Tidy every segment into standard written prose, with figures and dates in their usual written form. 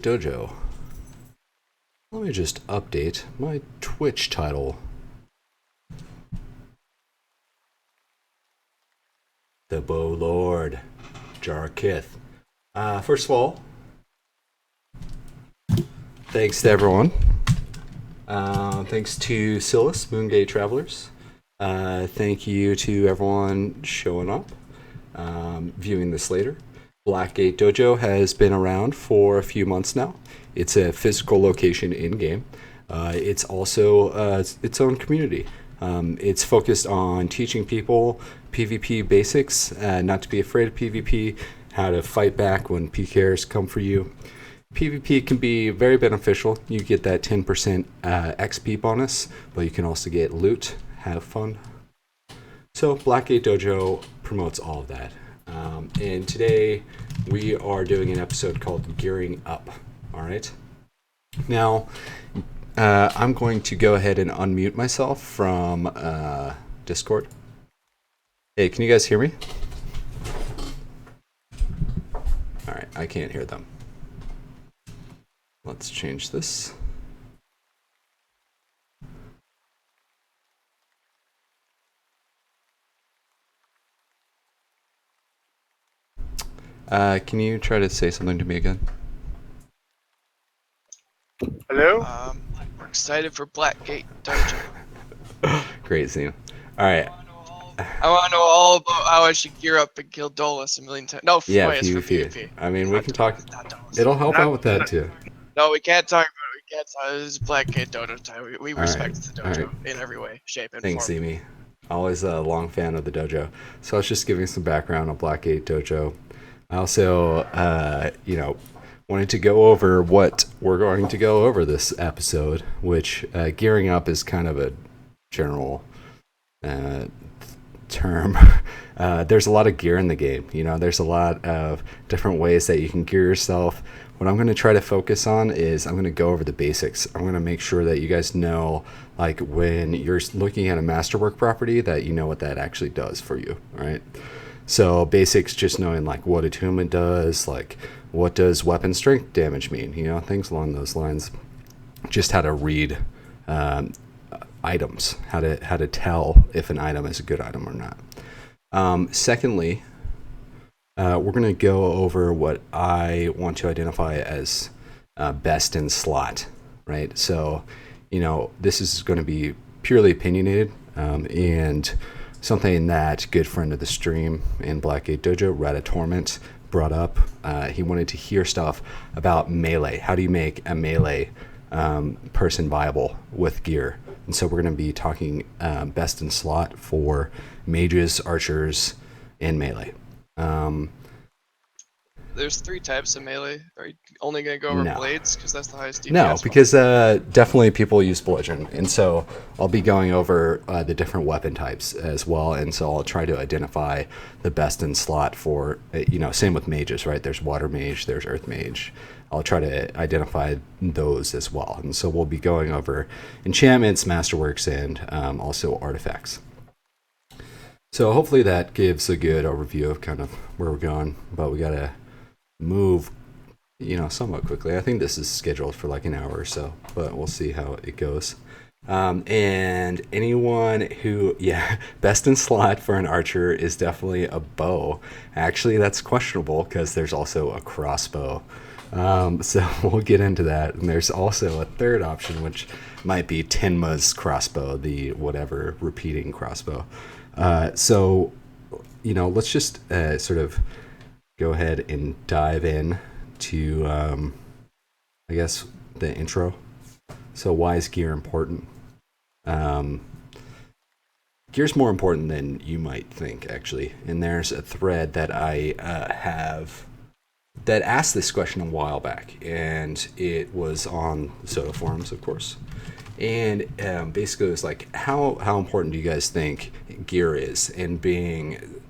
Dojo. Let me just update my Twitch title. The Bow Lord, Jarkith. First of all, thanks to everyone. Thanks to Silas, Moongate Travelers. Thank you to everyone showing up, viewing this later. Blackgate Dojo has been around for a few months now. It's a physical location in-game. It's also its own community. It's focused on teaching people PvP basics, not to be afraid of PvP, how to fight back when PKers come for you. PvP can be very beneficial. You get that 10% XP bonus, but you can also get loot, have fun. So Blackgate Dojo promotes all of that. And today we are doing an episode called Gearing Up. All right. Now, I'm going to go ahead and unmute myself from Discord. Hey, can you guys hear me? All right, I can't hear them. Let's change this. Can you try to say something to me again? Hello? We're excited for Blackgate Dojo. Great, Zena. All right. I want to know all about how I should gear up and kill Dolus a million times. No, Yeah, wait, it's for PvP. PvP. I mean, we can talk. Not Dolus. It'll help out with that too. No, we can't talk about it. We can't talk. This is Blackgate Dojo time. We All respect right, the all dojo right. in every way, shape, and Thanks, form. Amy. Always a long fan of the dojo. So I was just giving some background on Blackgate Dojo. I also, wanted to go over what we're going to go over this episode, which gearing up is kind of a general term. There's a lot of gear in the game. There's a lot of different ways that you can gear yourself. What I'm going to try to focus on is I'm going to go over the basics. I'm going to make sure that you guys know, like, when you're looking at a masterwork property, that you know what that actually does for you, right? So basics, just knowing like what attunement does, like what does weapon strength damage mean, things along those lines. Just how to read items, how to tell if an item is a good item or not. Secondly, we're going to go over what I want to identify as best in slot, right? So, this is going to be purely opinionated, and something that good friend of the stream in Blackgate Dojo, Rata Torment, brought up. He wanted to hear stuff about melee. How do you make a melee person viable with gear? And so we're going to be talking best in slot for mages, archers, and melee. There's 3 types of melee. Are you only going to go over No. blades? Because that's the highest DPS No, one. because definitely people use bludgeon, and so I'll be going over the different weapon types as well, and so I'll try to identify the best in slot for, same with mages, right? There's water mage, there's earth mage. I'll try to identify those as well, and so we'll be going over enchantments, masterworks, and also artifacts. So hopefully that gives a good overview of kind of where we're going, but we gotta move somewhat quickly. I think this is scheduled for like an hour or so, but we'll see how it goes. And anyone who, best in slot for an archer is definitely a bow. Actually, that's questionable because there's also a crossbow. So we'll get into that. And there's also a third option, which might be Tenma's crossbow, the whatever repeating crossbow. So let's just sort of go ahead and dive in to, I guess, the intro. So why is gear important? Gear's more important than you might think, actually. And there's a thread that I have that asked this question a while back, and it was on Soda forums, of course. And basically it was like, how important do you guys think gear is in being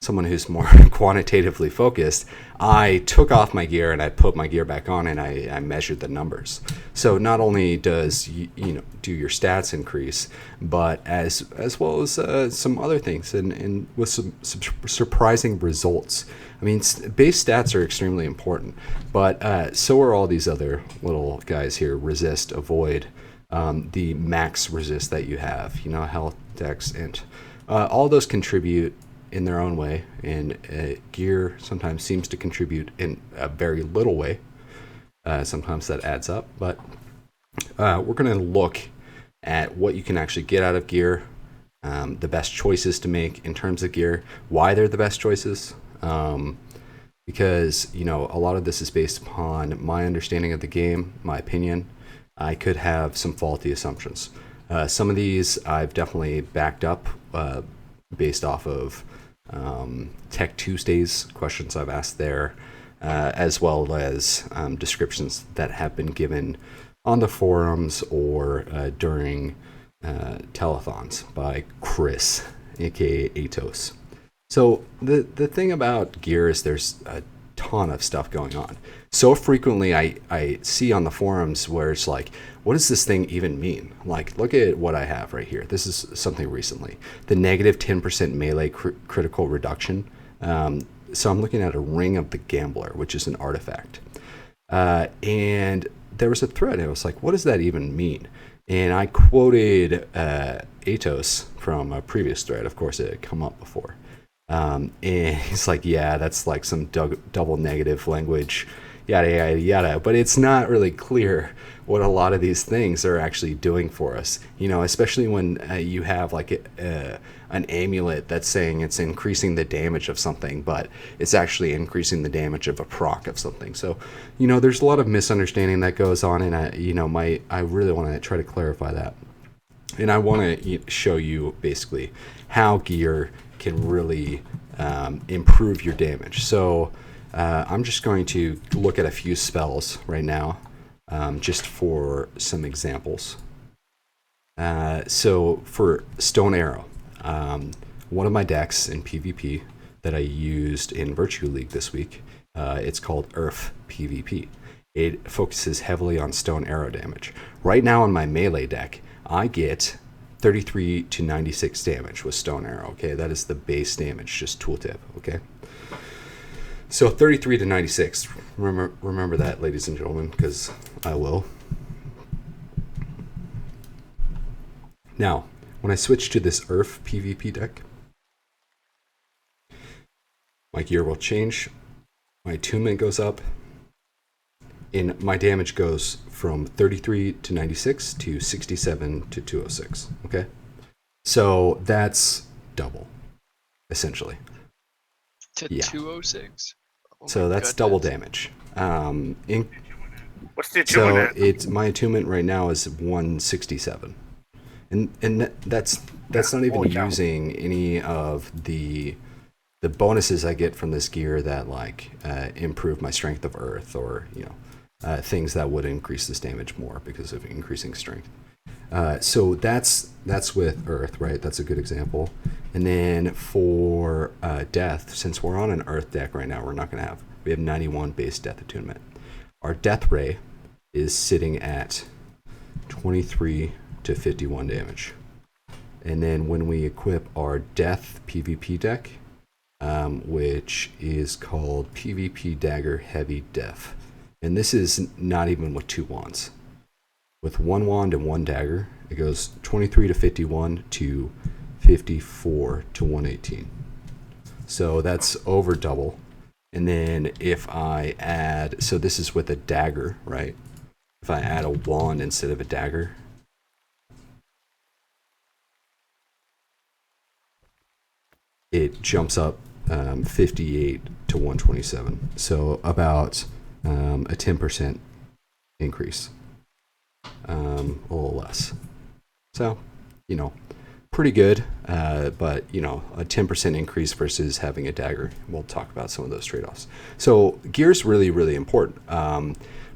someone who's more quantitatively focused, I took off my gear and I put my gear back on and I measured the numbers. So not only does do your stats increase, but as well as some other things and with some surprising results. I mean, base stats are extremely important, but so are all these other little guys here: resist, avoid, the max resist that you have. Health, dex, int. All those contribute in their own way, and gear sometimes seems to contribute in a very little way. Sometimes that adds up, but we're going to look at what you can actually get out of gear, the best choices to make in terms of gear, why they're the best choices, because a lot of this is based upon my understanding of the game, my opinion. I could have some faulty assumptions. Some of these I've definitely backed up based off of Tech Tuesdays questions I've asked there, as well as descriptions that have been given on the forums or during telethons by Chris, aka Atos. So the thing about gear is there's a ton of stuff going on. So frequently I see on the forums where it's like, what does this thing even mean? Like, look at what I have right here. This is something recently. The negative 10% melee critical reduction. So I'm looking at a Ring of the Gambler, which is an artifact. And there was a thread, and I was like, what does that even mean? And I quoted Atos from a previous thread. Of course, it had come up before. And he's like, yeah, that's like some double negative language, yada, yada, yada. But it's not really clear what a lot of these things are actually doing for us, especially when you have like an amulet that's saying it's increasing the damage of something, but it's actually increasing the damage of a proc of something. So, there's a lot of misunderstanding that goes on, and I really want to try to clarify that. And I want to show you basically how gear can really improve your damage. So I'm just going to look at a few spells right now, just for some examples. So for Stone Arrow, one of my decks in PvP that I used in Virtue League this week, it's called Earth PvP. It focuses heavily on Stone Arrow damage. Right now on my melee deck, I get 33 to 96 damage with Stone Arrow. Okay, that is the base damage, just tooltip. Okay, so 33 to 96. Remember that, ladies and gentlemen, because I will. Now, when I switch to this Earth PvP deck, my gear will change, my attunement goes up, and my damage goes from 33 to 96 to 67 to 206. Okay, so that's double, essentially. To 206. Oh so that's goodness. double damage. What's the attunement? So my attunement right now is 167, and that's not even using any of the bonuses I get from this gear that like improve my strength of Earth, or things that would increase this damage more because of increasing strength. So that's with Earth, right? That's a good example. And then for Death, since we're on an Earth deck right now, we have 91 base Death attunement. Our Death Ray is sitting at 23 to 51 damage. And then when we equip our Death PvP deck, which is called PvP Dagger Heavy Death, and this is not even with 2 wands. With 1 wand and 1 dagger, it goes 23 to 51 to 54 to 118. So that's over double. And then if I add, so this is with a dagger, right? If I add a wand instead of a dagger, it jumps up 58 to 127. So about a 10% increase, a little less. So, pretty good, but, a 10% increase versus having a dagger. We'll talk about some of those trade-offs. So gear's really, really important.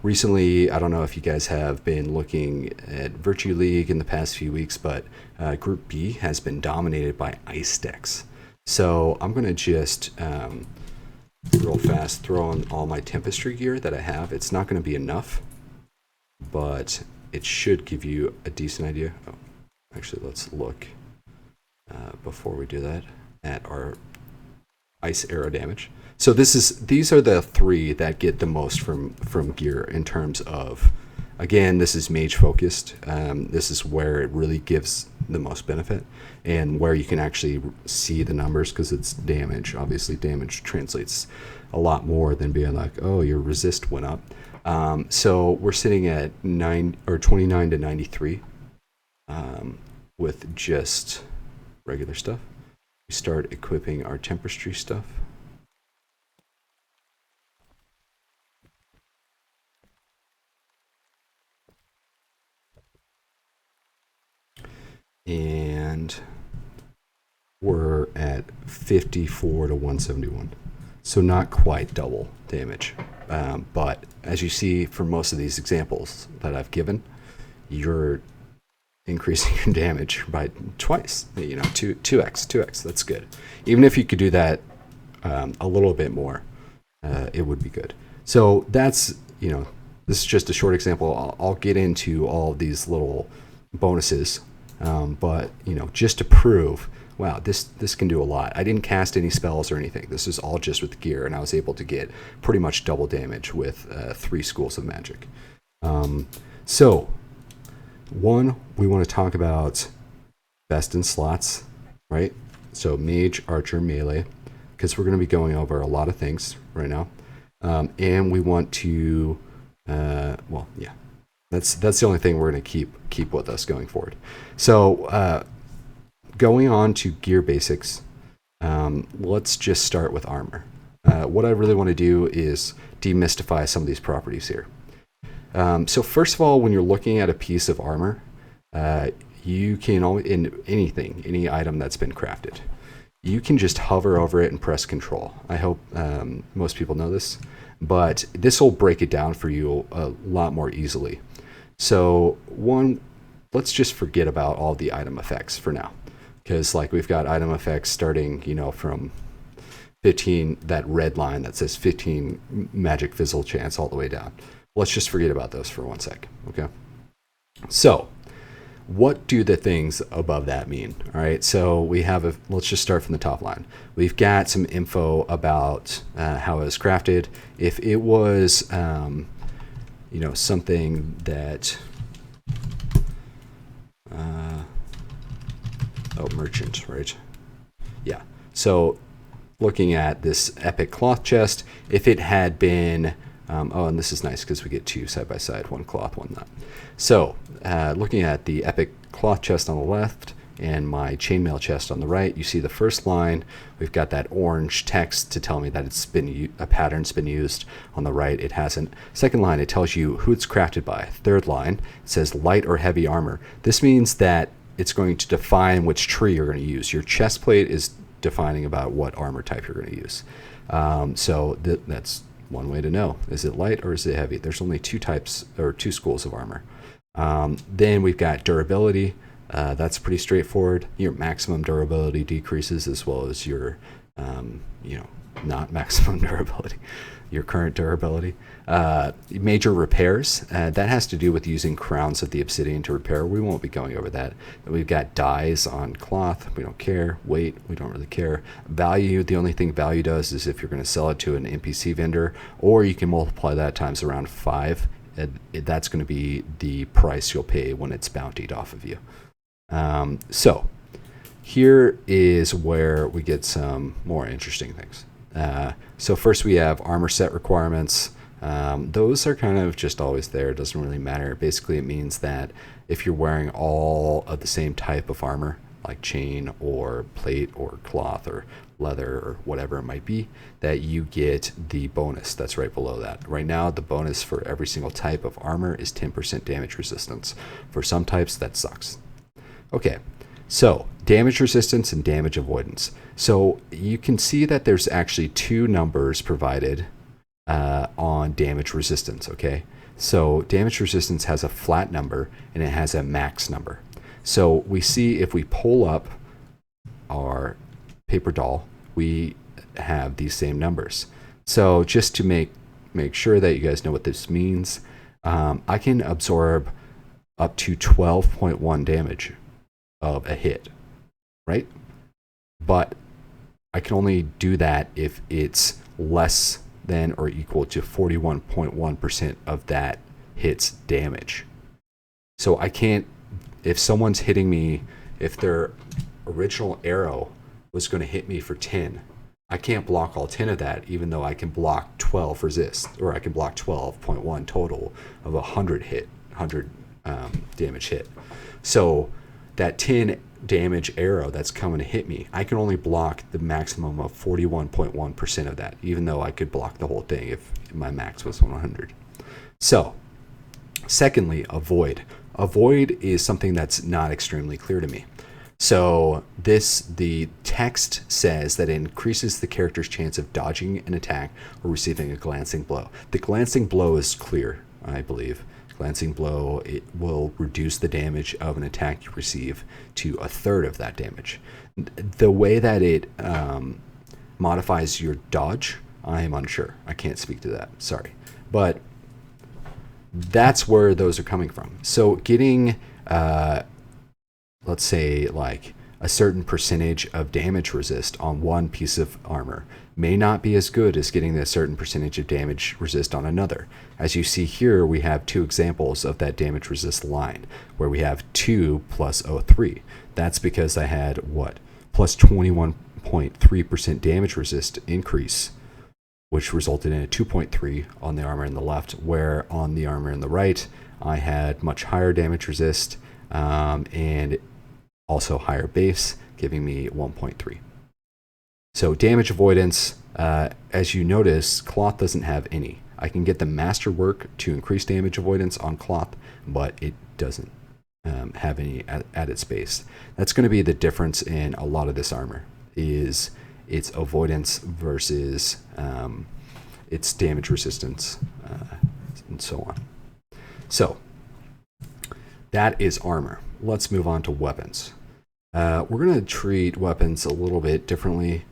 Recently, I don't know if you guys have been looking at Virtue League in the past few weeks, but Group B has been dominated by ice decks. So I'm going to just real fast throw on all my Tempestry gear that I have. It's not going to be enough, but it should give you a decent idea. Oh, actually, let's look before we do that at our ice arrow damage. So these are the three that get the most from gear in terms of, again, this is mage focused. This is where it really gives the most benefit and where you can actually see the numbers because it's damage. Obviously, damage translates a lot more than being like, oh, your resist went up. So we're sitting at 29 to 93 with just regular stuff. We start equipping our Tempestry stuff. And we're at 54 to 171. So not quite double damage. But as you see from most of these examples that I've given, you're increasing your damage by twice. 2x. That's good. Even if you could do that a little bit more, it would be good. So that's, this is just a short example. I'll get into all of these little bonuses. But just to prove, wow, this can do a lot. I didn't cast any spells or anything. This is all just with gear, and I was able to get pretty much double damage with 3 schools of magic. So, one, we want to talk about best in slots, right? So mage, archer, melee, because we're going to be going over a lot of things right now, and we want to, That's the only thing we're going to keep with us going forward. So going on to gear basics, let's just start with armor. What I really want to do is demystify some of these properties here. So first of all, when you're looking at a piece of armor, you can always, in any item that's been crafted, you can just hover over it and press control. I hope most people know this, but this will break it down for you a lot more easily. So one, let's just forget about all the item effects for now, because we've got item effects starting, from 15, that red line that says 15 magic fizzle chance all the way down. Let's just forget about those for 1 sec, okay? So what do the things above that mean? All right, so we have let's just start from the top line. We've got some info about how it was crafted. If it was something that merchant, right? Yeah. So looking at this epic cloth chest, if it had been and this is nice because we get 2 side by side, one cloth, one not. So looking at the epic cloth chest on the left and my chainmail chest on the right, you see the first line, we've got that orange text to tell me that a pattern's been used. On the right, it hasn't. Second line, it tells you who it's crafted by. Third line, it says light or heavy armor. This means that it's going to define which tree you're going to use. Your chest plate is defining about what armor type you're going to use. So that's one way to know. Is it light or is it heavy? There's only 2 types or 2 schools of armor. Then we've got durability. That's pretty straightforward. Your maximum durability decreases as well as your, not maximum durability, your current durability. Major repairs, that has to do with using crowns of the obsidian to repair. We won't be going over that. We've got dyes on cloth. We don't care. Weight, we don't really care. Value, the only thing value does is if you're going to sell it to an NPC vendor, or you can multiply that times around 5. That's going to be the price you'll pay when it's bountied off of you. So here is where we get some more interesting things. So first we have armor set requirements. Those are kind of just always there. It doesn't really matter. Basically, it means that if you're wearing all of the same type of armor, like chain or plate or cloth or leather or whatever it might be, that you get the bonus that's right below that. Right now, the bonus for every single type of armor is 10% damage resistance. For some types, that sucks. Okay, so damage resistance and damage avoidance. So you can see that there's actually 2 numbers provided on damage resistance, okay? So damage resistance has a flat number and it has a max number. So we see if we pull up our paper doll, we have these same numbers. So just to make sure that you guys know what this means, I can absorb up to 12.1 damage of a hit, right? But I can only do that if it's less than or equal to 41.1% of that hit's damage. So I can't, if someone's hitting me, if their original arrow was going to hit me for 10, I can't block all 10 of that, even though I can block 12 resist, or I can block 12.1 total of 100 damage hit. So that 10 damage arrow that's coming to hit me, I can only block the maximum of 41.1% of that, even though I could block the whole thing if my max was 100. So, secondly, a void. A void is something that's not extremely clear to me. So the text says that it increases the character's chance of dodging an attack or receiving a glancing blow. The glancing blow is clear, I believe. Glancing blow, it will reduce the damage of an attack you receive to a third of that damage. The way that it modifies your dodge, I am unsure. I can't speak to that, sorry. But that's where those are coming from. So getting, let's say, like a certain percentage of damage resist on one piece of armor may not be as good as getting a certain percentage of damage resist on another. As you see here, we have two examples of that damage resist line, where we have 2 plus 0.3. That's because I had, plus 21.3% damage resist increase, which resulted in a 2.3 on the armor in the left, where on the armor in the right, I had much higher damage resist, and also higher base, giving me 1.3. So damage avoidance, as you notice, cloth doesn't have any. I can get the masterwork to increase damage avoidance on cloth, but it doesn't have any at its base. That's going to be the difference in a lot of this armor, is its avoidance versus its damage resistance, and so on. So that is armor. Let's move on to weapons. We're going to treat weapons a little bit differently.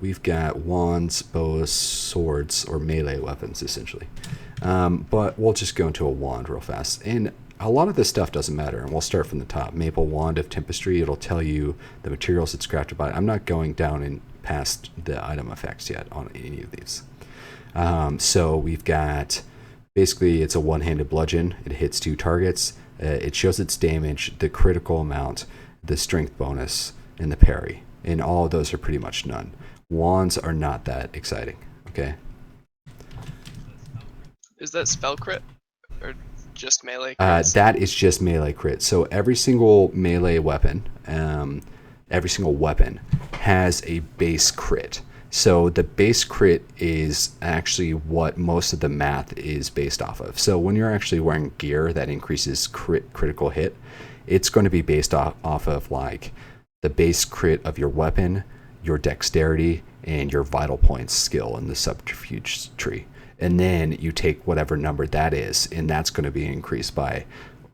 We've got wands, bows, swords, or melee weapons, essentially. But we'll just go into a wand real fast. And a lot of this stuff doesn't matter, and we'll start from the top. Maple Wand of Tempestry, it'll tell you the materials it's crafted by. I'm not going down and past the item effects yet on any of these. So we've got, basically, it's a one-handed bludgeon. It hits 2 targets. It shows its damage, the critical amount, the strength bonus, and the parry. And all of those are pretty much none. Wands are not that exciting, okay? Is that spell crit? Or just melee crits? That is just melee crit. So every single melee weapon, every single weapon has a base crit. So the base crit is actually what most of the math is based off of. So when you're actually wearing gear that increases critical hit, it's going to be based off of like the base crit of your weapon, your dexterity, and your vital points skill in the subterfuge tree. And then you take whatever number that is, and that's going to be increased by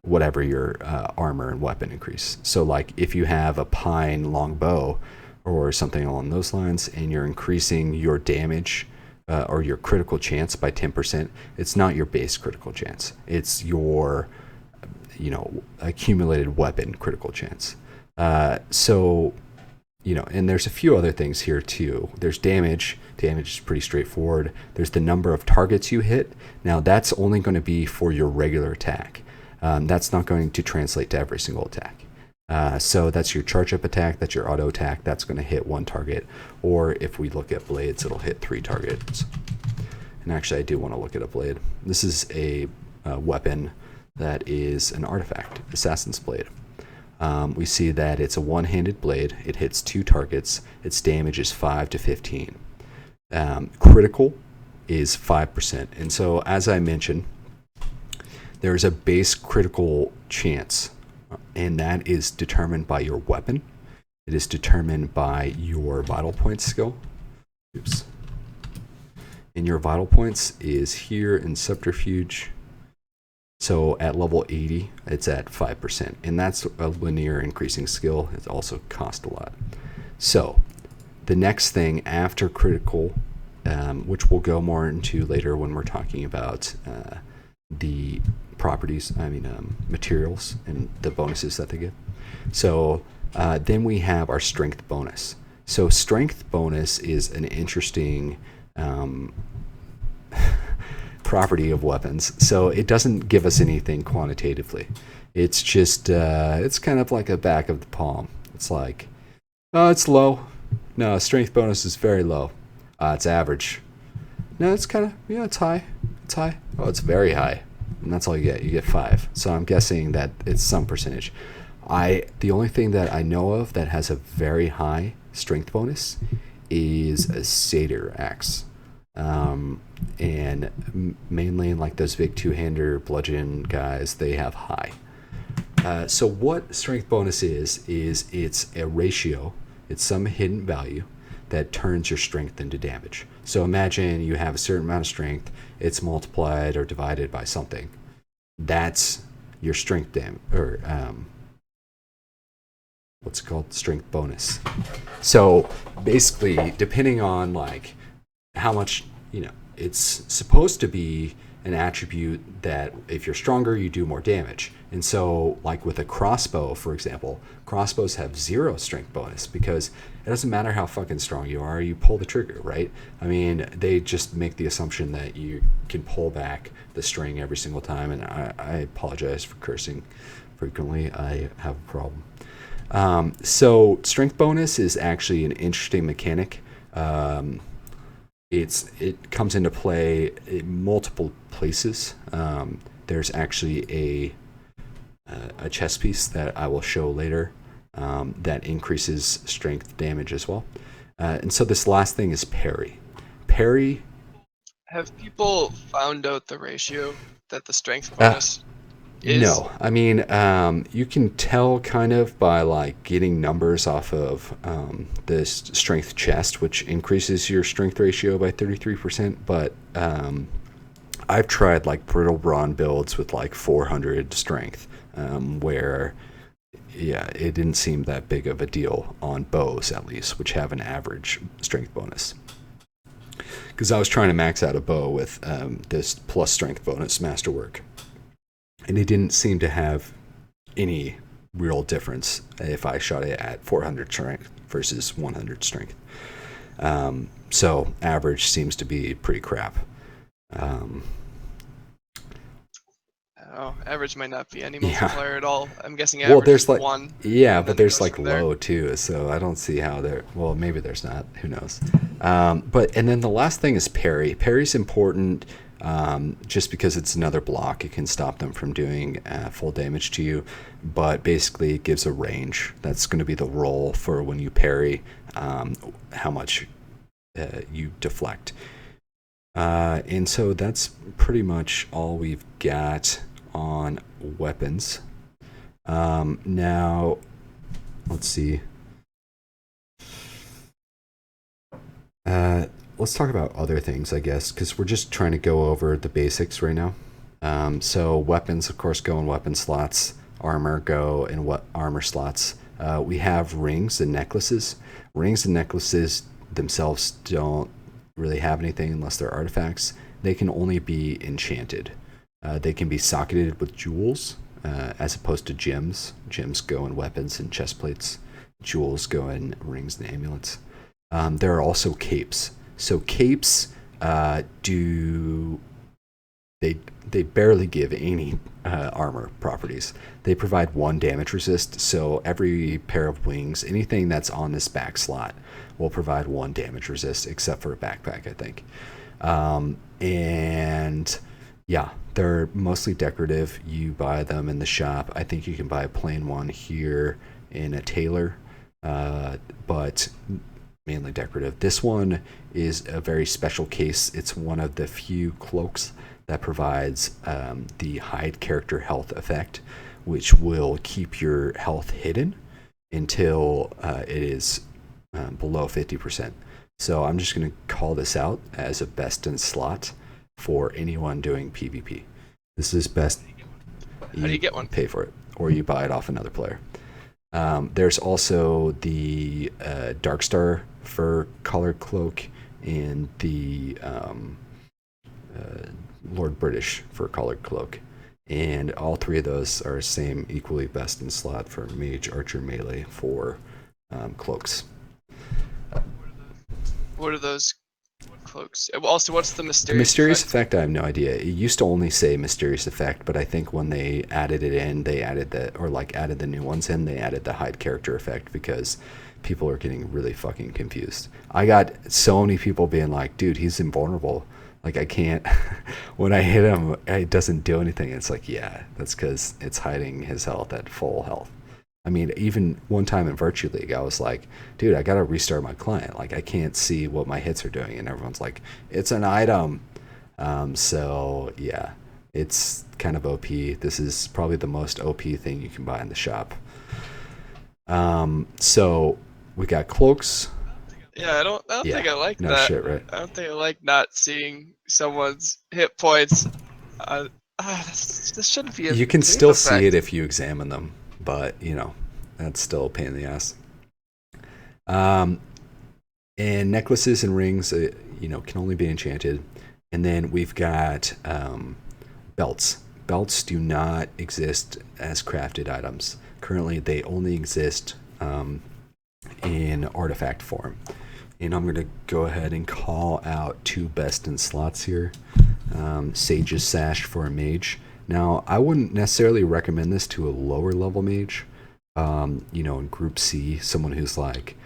whatever your armor and weapon increase. So like if you have a pine longbow or something along those lines, and you're increasing your damage or your critical chance by 10%, it's not your base critical chance. It's your accumulated weapon critical chance. And there's a few other things here too. There's damage. Damage is pretty straightforward. There's the number of targets you hit. Now that's only going to be for your regular attack. That's not going to translate to every single attack. So that's your charge up attack, that's your auto attack, that's going to hit 1 target. Or if we look at blades, it'll hit 3 targets. And actually I do want to look at a blade. This is a weapon that is an artifact, Assassin's Blade. We see that it's a one-handed blade. It hits 2 targets. Its damage is 5 to 15. Critical is 5%. And so, as I mentioned, there's a base critical chance, and that is determined by your weapon. It is determined by your vital points skill. Oops. And your vital points is here in subterfuge. So at level 80, it's at 5%. And that's a linear increasing skill. It also costs a lot. So the next thing after critical, which we'll go more into later when we're talking about the properties, materials and the bonuses that they give. So then we have our strength bonus. So strength bonus is an interesting property of weapons. So it doesn't give us anything quantitatively. It's just, it's kind of like a back of the palm. It's like, oh, it's low. No, strength bonus is very low. It's average. No, it's kind of, yeah, it's high. It's high. Oh, it's very high. And that's all you get. You get 5. So I'm guessing that it's some percentage. The only thing that I know of that has a very high strength bonus is a satyr axe. And mainly like those big two-hander bludgeon guys, they have high. So what strength bonus is it's a ratio. It's some hidden value that turns your strength into damage. So imagine you have a certain amount of strength, it's multiplied or divided by something. That's your strength or what's it called? Strength bonus. So basically, depending on like how much, it's supposed to be an attribute that if you're stronger, you do more damage. And so, like with a crossbow, for example, crossbows have 0 strength bonus because it doesn't matter how fucking strong you are, you pull the trigger, right? I mean, they just make the assumption that you can pull back the string every single time, and I apologize for cursing frequently. I have a problem. So strength bonus is actually an interesting mechanic. It comes into play in multiple places. There's actually a chess piece that I will show later that increases strength damage as well. And so this last thing is parry. Parry. Have people found out the ratio that the strength bonus is? No, I mean, you can tell kind of by like getting numbers off of this strength chest, which increases your strength ratio by 33%. But I've tried like brittle brawn builds with like 400 strength, where it didn't seem that big of a deal on bows, at least, which have an average strength bonus. Because I was trying to max out a bow with this plus strength bonus masterwork. And it didn't seem to have any real difference if I shot it at 400 strength versus 100 strength. So average seems to be pretty crap. Average might not be any multiplier at all. I'm guessing average there's is like 1. Yeah, but there's like low too, so I don't see how there. Well, maybe there's not. Who knows? And then the last thing is parry. Parry's important. Just because it's another block, it can stop them from doing full damage to you, but basically it gives a range. That's going to be the roll for when you parry, how much you deflect. And so that's pretty much all we've got on weapons. Now, let's see. Let's talk about other things, I guess, because we're just trying to go over the basics right now. So weapons, of course, go in weapon slots. Armor go in what armor slots. We have rings and necklaces. Rings and necklaces themselves don't really have anything unless they're artifacts. They can only be enchanted. They can be socketed with jewels, as opposed to gems. Gems go in weapons and chest plates. Jewels go in rings and amulets. There are also capes. So capes they barely give any armor properties. They provide 1 damage resist, so every pair of wings, anything that's on this back slot, will provide 1 damage resist, except for a backpack, I think. And yeah, they're mostly decorative. You buy them in the shop. I think you can buy a plain one here in a tailor, but mainly decorative. This one is a very special case. It's one of the few cloaks that provides the hide character health effect, which will keep your health hidden until it is below 50%. So I'm just going to call this out as a best in slot for anyone doing PvP. This is best. How do you get one? Pay for it, or you buy it off another player. There's also the Darkstar fur colored cloak and the Lord British fur colored cloak. And all three of those are same equally best in slot for mage, archer, melee for cloaks. What are those cloaks? Also, what's the The mysterious mysterious effect? effect, I have no idea. It used to only say mysterious effect, but I think when they added it in, they added the, or like added the new ones in, they added the hide character effect because people are getting really fucking confused. I got so many people being like, dude, he's invulnerable. Like, I can't, when I hit him, it doesn't do anything. It's like, yeah, that's because it's hiding his health at full health. I mean, even one time in Virtue League, I was like, dude, I gotta restart my client. Like, I can't see what my hits are doing. And everyone's like, it's an item. So, yeah, it's kind of OP. This is probably the most OP thing you can buy in the shop. So, we got cloaks. Yeah, I don't Yeah, think I like no that. shit, right? I don't think I like not seeing someone's hit points. This shouldn't be a You can safe still see it effect. if you examine them, but, that's still a pain in the ass. Um, and necklaces and rings, can only be enchanted. And then we've got belts. Belts do not exist as crafted items. Currently, they only exist in artifact form. And I'm going to go ahead and call out two best in slots here. Sage's Sash for a mage. Now, I wouldn't necessarily recommend this to a lower level mage. In Group C, someone who's like,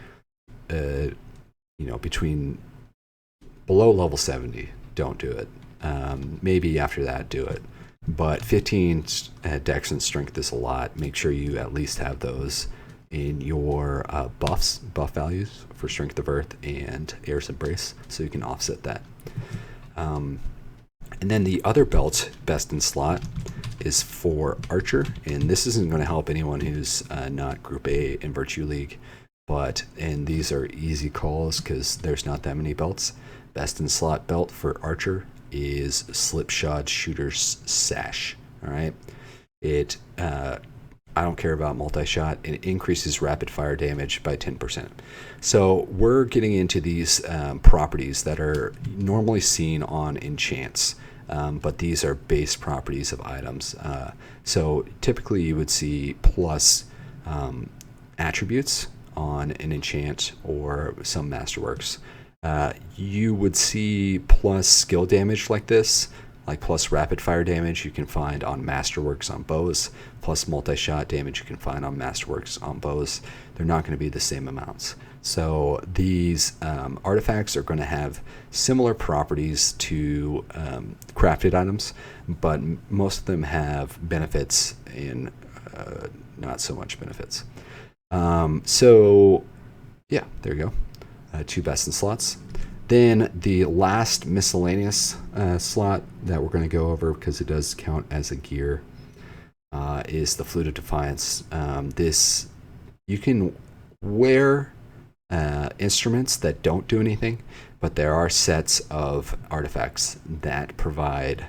between below level 70, don't do it. Maybe after that, do it. But 15 Dex and Strength is a lot. Make sure you at least have those in your buff values for Strength of Earth and Air's Embrace, so you can offset that. And then the other belt, best in slot, is for Archer, and this isn't going to help anyone who's not Group A in Virtue League, and these are easy calls because there's not that many belts. Best in slot belt for Archer is Slipshod Shooter's Sash. All right, it I don't care about multi-shot. It increases rapid fire damage by 10%. So we're getting into these properties that are normally seen on enchants, but these are base properties of items. So typically you would see plus attributes on an enchant or some masterworks. You would see plus skill damage like this, like plus rapid fire damage you can find on masterworks on bows, plus multi-shot damage you can find on masterworks on bows. They're not going to be the same amounts. So these artifacts are going to have similar properties to crafted items, but most of them have benefits and not so much benefits. So yeah, there you go. Two best in slots. Then the last miscellaneous slot that we're going to go over, because it does count as a gear, is the Flute of Defiance. This, you can wear instruments that don't do anything, but there are sets of artifacts that provide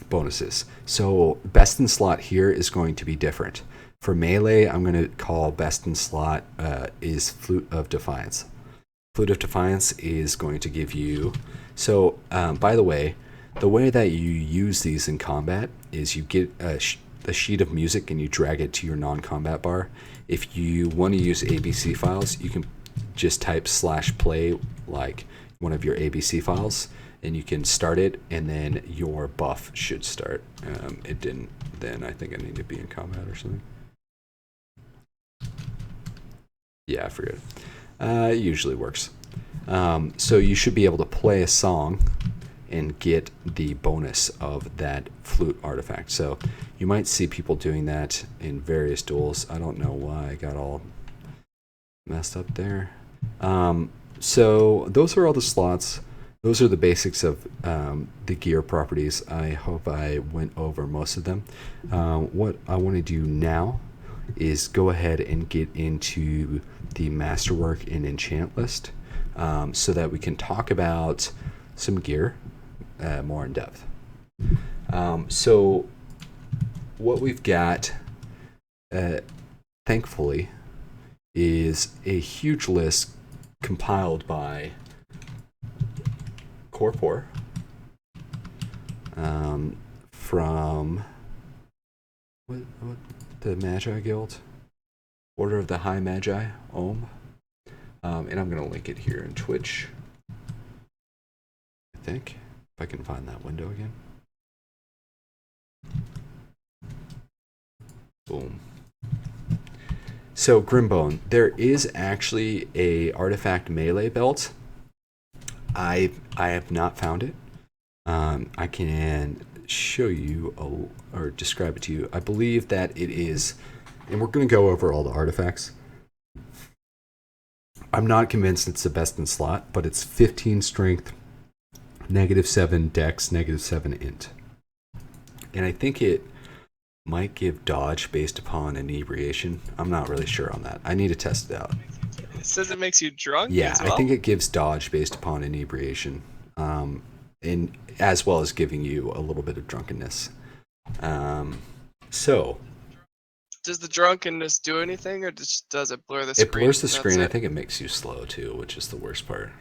bonuses. So best in slot here is going to be different. For melee, I'm going to call best in slot is Flute of Defiance. Flute of Defiance is going to give you... So, by the way that you use these in combat is you get a sheet of music and you drag it to your non-combat bar. If you want to use ABC files, you can just type /play, like one of your ABC files, and you can start it, and then your buff should start. It didn't. Then I think I need to be in combat or something. Yeah, I forget. It usually works. So you should be able to play a song and get the bonus of that flute artifact. So you might see people doing that in various duels. I don't know why I got all messed up there. So those are all the slots. Those are the basics of the gear properties. I hope I went over most of them. What I want to do now is go ahead and get into the masterwork and enchant list, so that we can talk about some gear more in depth. So what we've got thankfully, is a huge list compiled by Corpor, from what the Magi Guild, Order of the High Magi, Ohm, and I'm gonna link it here in Twitch. I think if I can find that window again. Boom. So Grimbone, there is actually a artifact melee belt. I have not found it. I can show you or describe it to you. I believe that it is, and we're going to go over all the artifacts. I'm not convinced it's the best in slot, but it's 15 strength, -7 dex, -7 int. And I think it might give dodge based upon inebriation. I'm not really sure on that. I need to test it out. It says it makes you drunk Yeah, as well? I think it gives dodge based upon inebriation, and as well as giving you a little bit of drunkenness. So Does the drunkenness do anything, or just does it blur the screen? it blurs the That's screen. I it? think it makes you slow too, which is the worst part.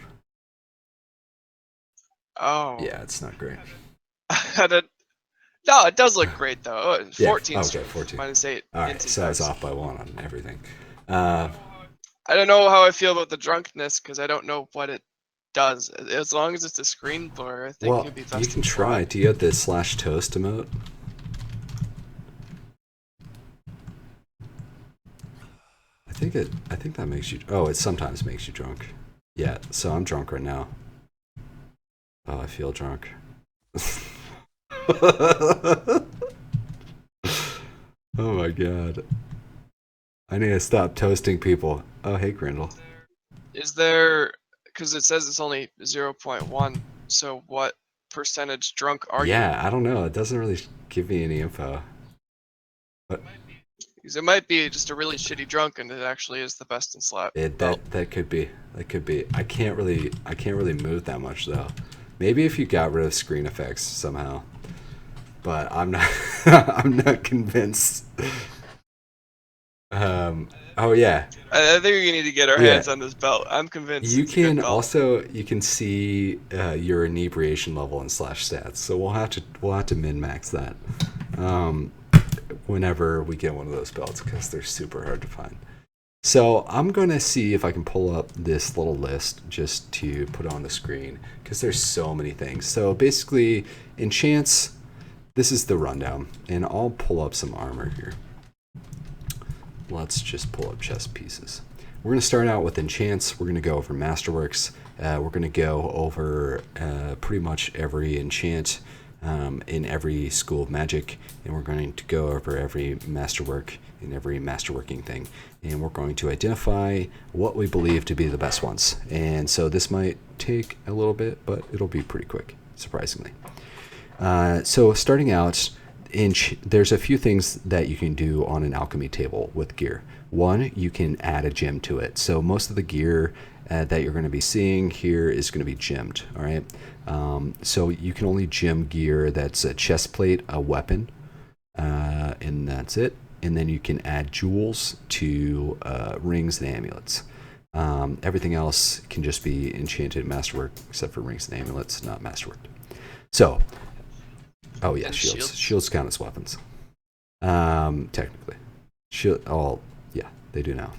Oh. Yeah, it's not great. No, it does look great though. Oh, Yeah. 14 Okay, strength, 14. -8. All right, int so I was dex. off by 1 on everything. I don't know how I feel about the drunkenness because I don't know what it does. As long as it's a screen blur, I think Well, it'd be you best can in try. slot. Do you have the /toast emote? I think that makes you. Oh, it sometimes makes you drunk. Yeah. So I'm drunk right now. Oh, I feel drunk. Oh my god. I need to stop toasting people. Oh, hey, Grindle. Is there, because it says it's only 0.1, so what percentage drunk are you? Yeah, I don't know. It doesn't really give me any info. But Because it might be just a really shitty drunk and it actually is the best in slot. that could be. That could be. I can't really move that much though. Maybe if you got rid of screen effects somehow. But I'm not I'm not convinced. Oh yeah. I think we need to get our Yeah. hands on this belt. I'm convinced You it's a good can belt. also see your inebriation level in /stats. So we'll have to min max that whenever we get one of those belts because they're super hard to find. So I'm gonna see if I can pull up this little list just to put on the screen because there's so many things. So basically, enchants. This is the rundown, and I'll pull up some armor here. Let's just pull up chest pieces. We're going to start out with enchants. We're going to go over masterworks. We're going to go over pretty much every enchant in every school of magic, and we're going to go over every masterwork in every masterworking thing, and we're going to identify what we believe to be the best ones. And so this might take a little bit, but it'll be pretty quick, surprisingly. So starting out, there's a few things that you can do on an alchemy table with gear. One, you can add a gem to it. So most of the gear that you're going to be seeing here is going to be gemmed. All right. So you can only gem gear that's a chest plate, a weapon, and that's it. And then you can add jewels to rings and amulets. Everything else can just be enchanted masterwork, except for rings and amulets, not masterwork. So. Oh yeah, And shields. Shields count as weapons. Technically, yeah, they do now.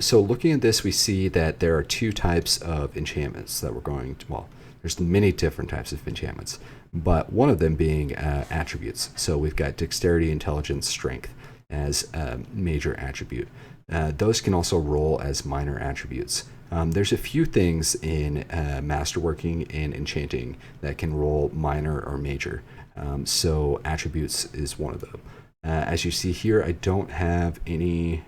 So looking at this, we see that there are two types of enchantments that we're going to. Well, there's many different types of enchantments, but one of them being attributes. So we've got dexterity, intelligence, strength as a major attribute. Those can also roll as minor attributes. There's a few things in masterworking and enchanting that can roll minor or major. So attributes is one of them. As you see here, I don't have any.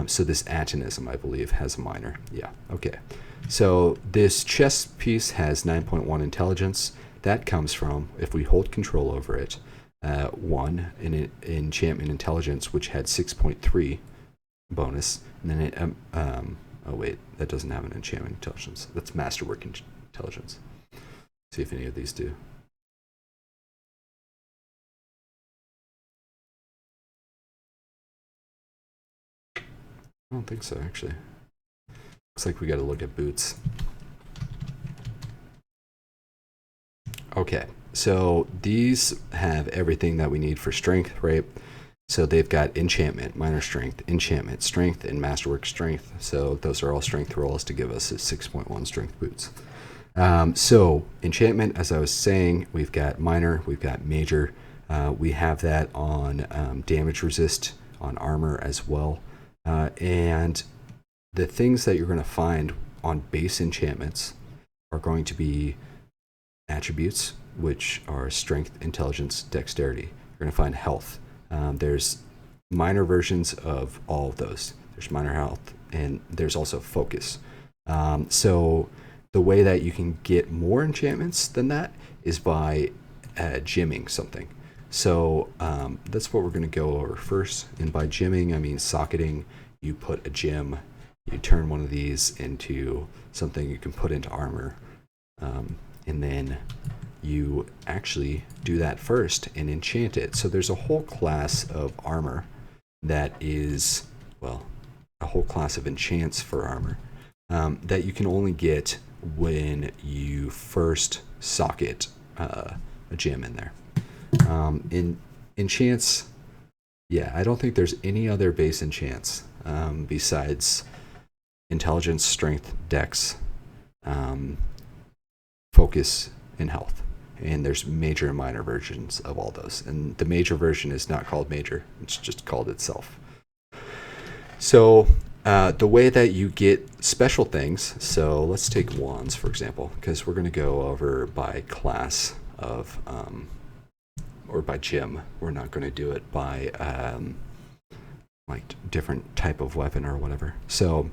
So this atonism, I believe, has a minor. Yeah, okay. So this chest piece has 9.1 intelligence. That comes from, if we hold control over it, 1 in enchantment intelligence, which had 6.3 bonus. And then it oh wait, that doesn't have an enchantment intelligence. That's masterwork intelligence. See if any of these do. I don't think so, actually. Looks like we got to look at boots. Okay, so these have everything that we need for strength, right? So they've got enchantment, minor strength, enchantment, strength, and masterwork strength. So those are all strength rolls to give us a 6.1 strength boots. So enchantment, as I was saying, we've got minor, we've got major. We have that on damage resist, on armor as well. And the things that you're going to find on base enchantments are going to be attributes, which are strength, intelligence, dexterity. You're going to find health. There's minor versions of all of those. There's minor health, and there's also focus. So the way that you can get more enchantments than that is by gymming something. So that's what we're going to go over first. And by gymming, I mean socketing. You put a gem, you turn one of these into something you can put into armor. And then you actually do that first and enchant it. So there's a whole class of armor that is, well, a whole class of enchants for armor that you can only get when you first socket a gem in there. In enchants, yeah, I don't think there's any other base enchants besides intelligence, strength, dex, focus, and health. And there's major and minor versions of all those. And the major version is not called major, it's just called itself. So the way that you get special things, so let's take wands, for example, because we're going to go over by class of, or by gem. We're not going to do it by like different type of weapon or whatever. So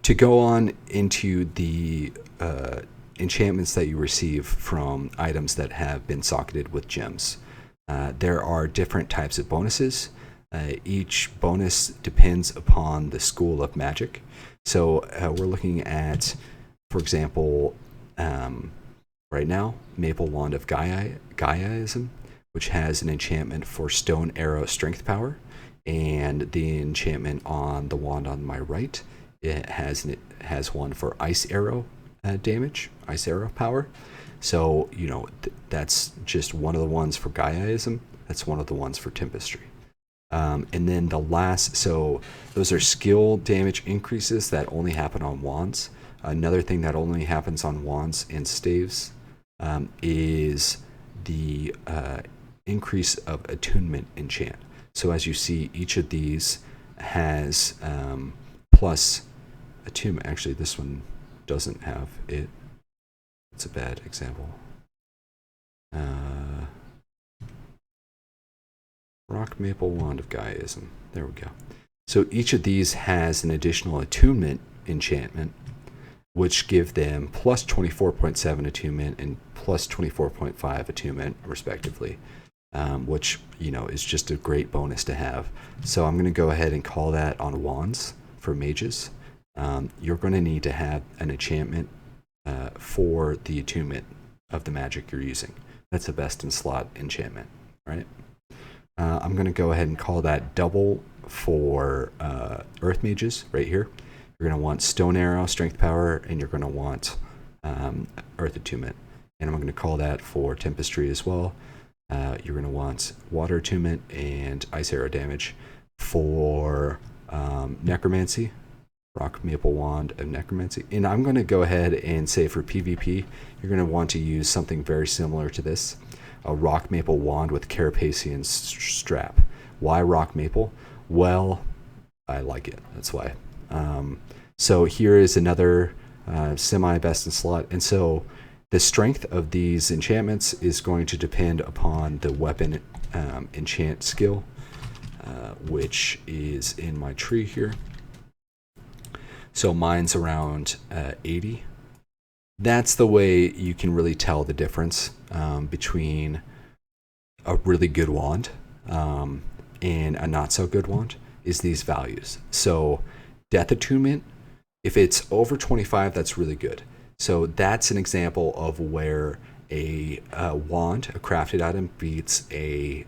to go on into the enchantments that you receive from items that have been socketed with gems, there are different types of bonuses. Each bonus depends upon the school of magic. So we're looking at, for example, right now, Maple Wand of Gaiaism, which has an enchantment for Stone Arrow Strength Power, and the enchantment on the wand on my right, it has one for Ice Arrow damage, Ice Arrow power. So, you know, that's just one of the ones for Gaiaism. That's one of the ones for Tempestry. And then the last, so those are skill damage increases that only happen on wands. Another thing that only happens on wands and staves is the increase of attunement enchant. So as you see, each of these has plus attunement. Actually, this one doesn't have it. It's a bad example. Rock Maple Wand of Gaiaism. There we go. So each of these has an additional attunement enchantment, which give them plus 24.7 attunement and plus 24.5 attunement, respectively, which, you know, is just a great bonus to have. So I'm going to go ahead and call that on wands for mages. You're going to need to have an enchantment for the attunement of the magic you're using. That's a best in slot enchantment, right? I'm going to go ahead and call that double for earth mages right here. You're going to want Stone Arrow, Strength Power, and you're going to want Earth Attunement. And I'm going to call that for Tempestry as well. You're going to want Water Attunement and Ice Arrow damage. For Necromancy, Rock Maple Wand of Necromancy. And I'm going to go ahead and say for PvP, you're going to want to use something very similar to this. A Rock Maple Wand with Carapacian Strap. Why Rock Maple? Well, I like it. That's why. So here is another semi-best in slot. And so the strength of these enchantments is going to depend upon the weapon enchant skill, which is in my tree here. So mine's around 80. That's the way you can really tell the difference between a really good wand and a not so good wand is these values. So Death Attunement, if it's over 25, that's really good. So that's an example of where a wand, a crafted item, beats a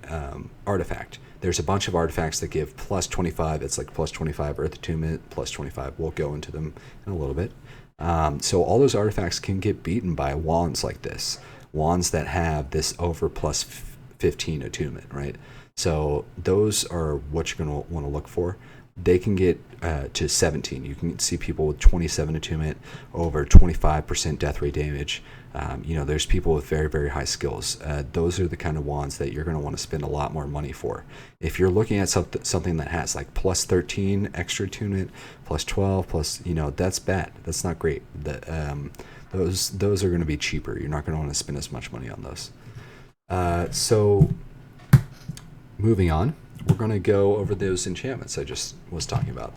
artifact. There's a bunch of artifacts that give plus 25. It's like plus 25 Earth Attunement, plus 25. We'll go into them in a little bit. So all those artifacts can get beaten by wands like this. Wands that have this over plus 15 attunement, right? So those are what you're going to want to look for. They can get to 17. You can see people with 27 attunement, over 25% death rate damage. There's people with very, very high skills. Those are the kind of wands that you're going to want to spend a lot more money for. If you're looking at something that has like plus 13 extra attunement, plus 12, plus, that's bad. That's not great. Those are going to be cheaper. You're not going to want to spend as much money on those. So moving on, we're going to go over those enchantments I just was talking about.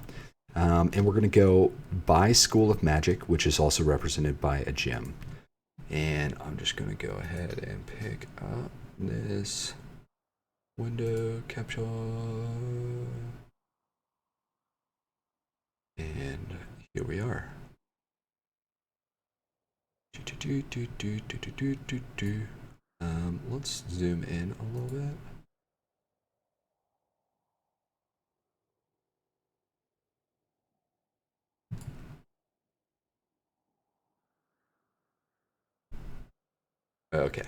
And we're going to go by School of Magic, which is also represented by a gem. And I'm just going to go ahead and pick up this window capture. And here we are. Let's zoom in a little bit. Okay.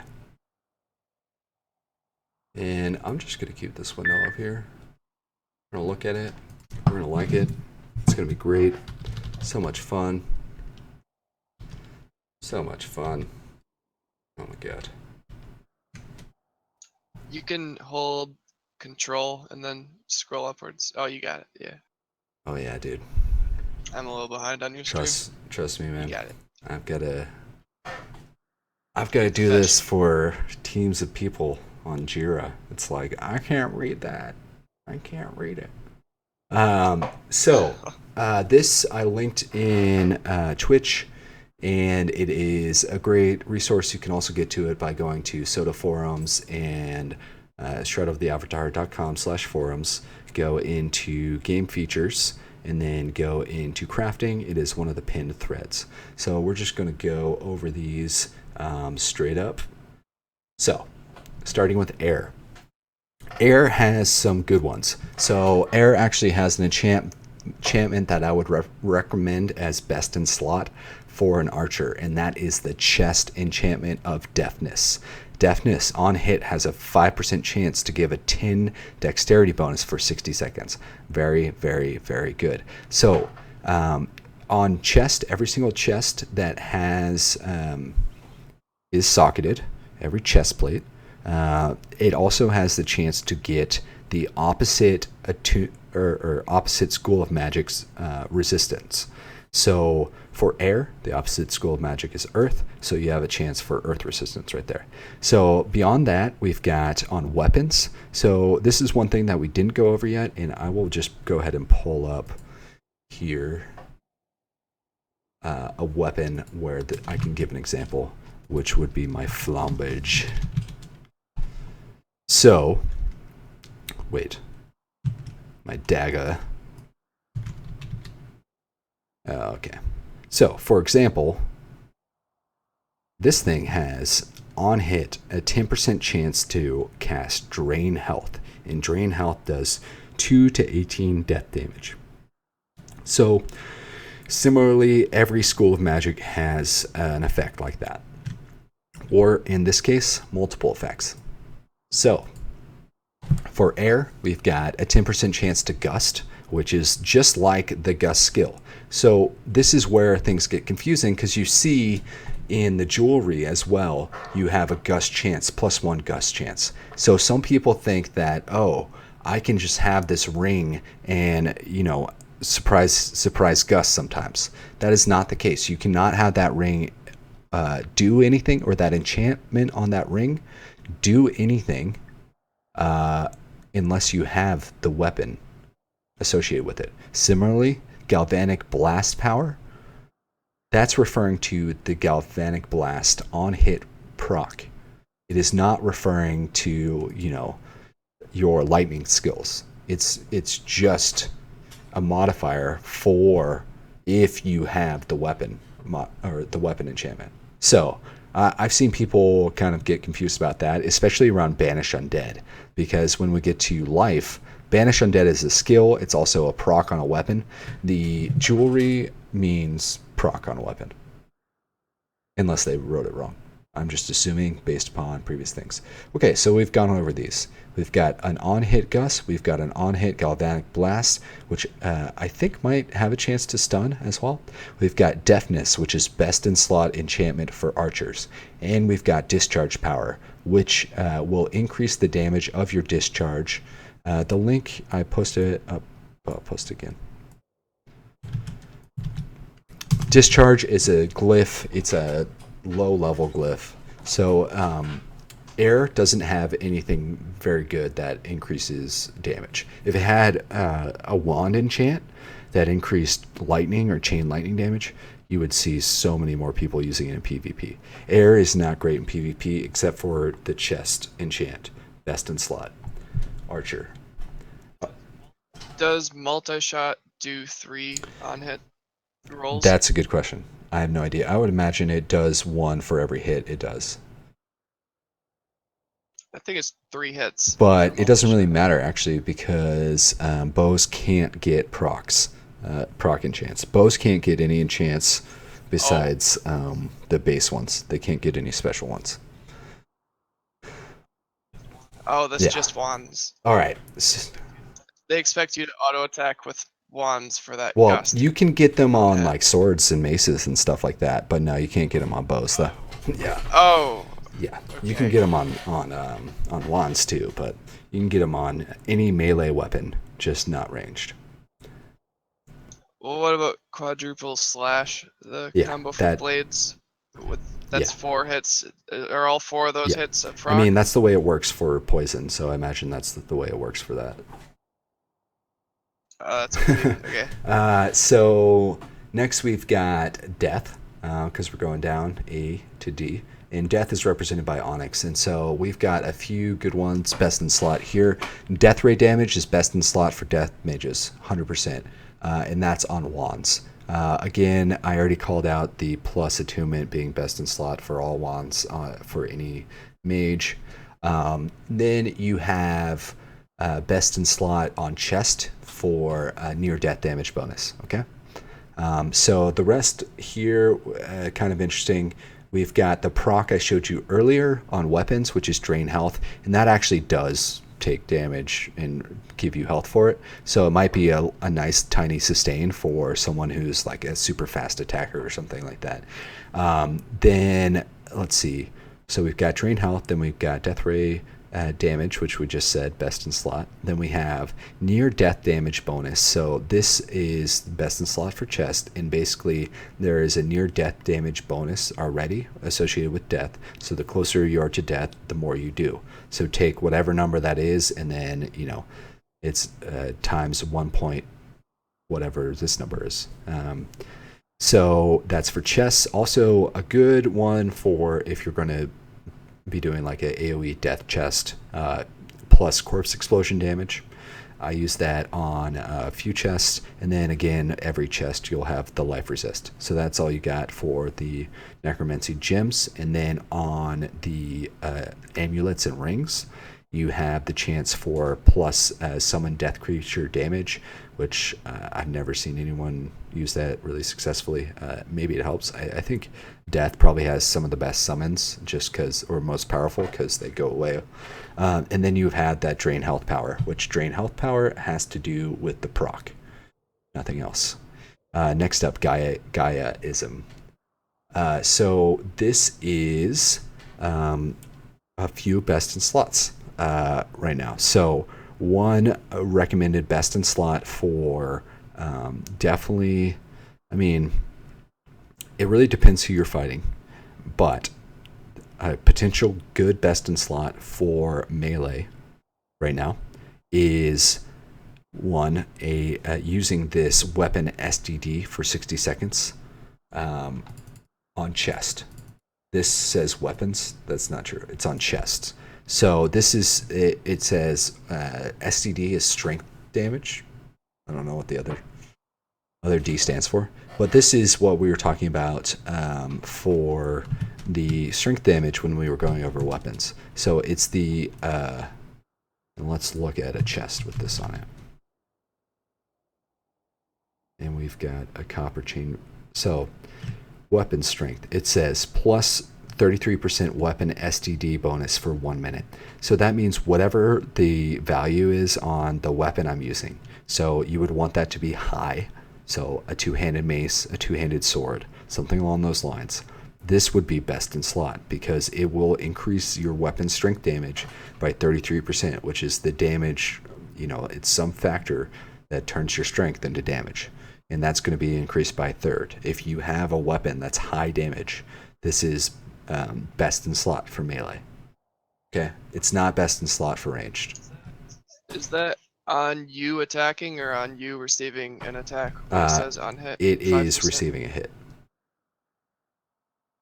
And I'm just going to keep this window up here. We're going to look at it. We're going to like it. It's going to be great. So much fun. So much fun. Oh my god. You can hold control and then scroll upwards. Oh, you got it. Yeah. Oh yeah, dude. I'm a little behind on your stream. Trust me, man. You got it. I've got to do this for teams of people on Jira. It's like, I can't read that. I can't read it. This I linked in Twitch, and it is a great resource. You can also get to it by going to Soda Forums and shredoftheavatar.com/forums. Go into game features and then go into crafting. It is one of the pinned threads. So we're just going to go over these straight up. So, starting with air. Air has some good ones. So air actually has an enchantment that I would recommend as best in slot for an archer, and that is the chest enchantment of deafness. Deafness on hit has a 5% chance to give a 10 dexterity bonus for 60 seconds. Very, very, very good. So on chest, every single chest that has is socketed, every chest plate. It also has the chance to get the opposite opposite School of Magic's resistance. So for air, the opposite School of Magic is earth, so you have a chance for earth resistance right there. So beyond that, we've got on weapons. So this is one thing that we didn't go over yet, and I will just go ahead and pull up here a weapon where I can give an example, which would be my flambage. So, wait, my dagger. Okay. So, for example, this thing has, on hit, a 10% chance to cast Drain Health. And Drain Health does 2 to 18 death damage. So, similarly, every School of Magic has an effect like that. Or, in this case, multiple effects. So, for air, we've got a 10% chance to gust, which is just like the gust skill. So this is where things get confusing, because you see in the jewelry as well, you have a gust chance, +1 gust chance. So some people think that, oh, I can just have this ring and, surprise gust sometimes. That is not the case. You cannot have that ring do anything, or that enchantment on that ring do anything unless you have the weapon associated with it. Similarly, galvanic blast power, that's referring to the galvanic blast on hit proc. It is not referring to, your lightning skills. It's just a modifier for if you have the weapon or the weapon enchantment. So I've seen people kind of get confused about that, especially around Banish Undead, because when we get to life, Banish Undead is a skill. It's also a proc on a weapon. The jewelry means proc on a weapon, unless they wrote it wrong. I'm just assuming based upon previous things. Okay, so we've gone over these. We've got an on-hit Gust. We've got an on-hit Galvanic Blast, which I think might have a chance to stun as well. We've got Deafness, which is best in slot enchantment for archers. And we've got Discharge Power, which will increase the damage of your discharge. The link I posted up. I'll post again. Discharge is a glyph. It's a low-level glyph. So air doesn't have anything very good that increases damage. If it had a wand enchant that increased lightning or chain lightning damage, you would see so many more people using it in PvP. Air is not great in PvP except for the chest enchant, best in slot, archer. Does multi-shot do 3 on hit rolls? That's a good question. I have no idea. I would imagine it does 1 for every hit it does. I think it's 3 hits. But it doesn't really matter, actually, because bows can't get procs, proc enchants. Bows can't get any enchants besides the base ones. They can't get any special ones. Oh, that's just wands. All right. They expect you to auto-attack with wands for that Well, gust. you can get them on like swords and maces and stuff like that, but no, you can't get them on bows. Yeah. Oh. Yeah, okay. You can get them on wands too, but you can get them on any melee weapon, just not ranged. Well, what about quadruple slash? The combo for blades. That's 4 hits. Are all 4 of those hits a proc? I mean, that's the way it works for poison, so I imagine that's the way it works for that. That's okay. So next we've got death, because we're going down A to D. And death is represented by Onyx, and so we've got a few good ones best in slot here. Death ray damage is best in slot for death mages, 100%, and that's on wands. Again, I already called out the plus attunement being best in slot for all wands for any mage. Then you have best in slot on chest for near death damage bonus. Okay, so the rest here kind of interesting. We've got the proc I showed you earlier on weapons, which is drain health, and that actually does take damage and give you health for it. So it might be a nice tiny sustain for someone who's like a super fast attacker or something like that. Then let's see. So we've got drain health, then we've got death ray damage, which we just said best in slot. Then we have near death damage bonus. So this is best in slot for chest, and basically there is a near death damage bonus already associated with death. So the closer you are to death, the more you do. So take whatever number that is, and then it's times 1 point whatever this number is. So that's for chests. Also a good one for if you're going to be doing like a AoE death chest plus corpse explosion damage. I use that on a few chests, and then again every chest you'll have the life resist. So that's all you got for the necromancy gems. And then on the amulets and rings, you have the chance for plus summon death creature damage, which I've never seen anyone use that really successfully. Maybe it helps. I think death probably has some of the best summons, just because, or most powerful, because they go away. And then you've had that drain health power, which drain health power has to do with the proc, nothing else. Next up, Gaiaism. So this is a few best in slots right now. So one recommended best in slot for definitely, I mean, it really depends who you're fighting, but a potential good best in slot for melee right now is one, using this weapon SDD for 60 seconds on chest. This says weapons. That's not true. It's on chests. So this is, it says SDD is strength damage. I don't know what the other other D stands for. But this is what we were talking about for the strength damage when we were going over weapons. So it's the and let's look at a chest with this on it. And we've got a copper chain. So weapon strength, it says plus 33% weapon SDD bonus for 1 minute. So that means whatever the value is on the weapon I'm using. So you would want that to be high. So a two-handed mace, a two-handed sword, something along those lines. This would be best in slot because it will increase your weapon strength damage by 33%, which is the damage, it's some factor that turns your strength into damage. And that's going to be increased by a third. If you have a weapon that's high damage, this is best in slot for melee. Okay, it's not best in slot for ranged. Is that on you attacking or on you receiving an attack when it says on hit? It 5%? Is receiving a hit.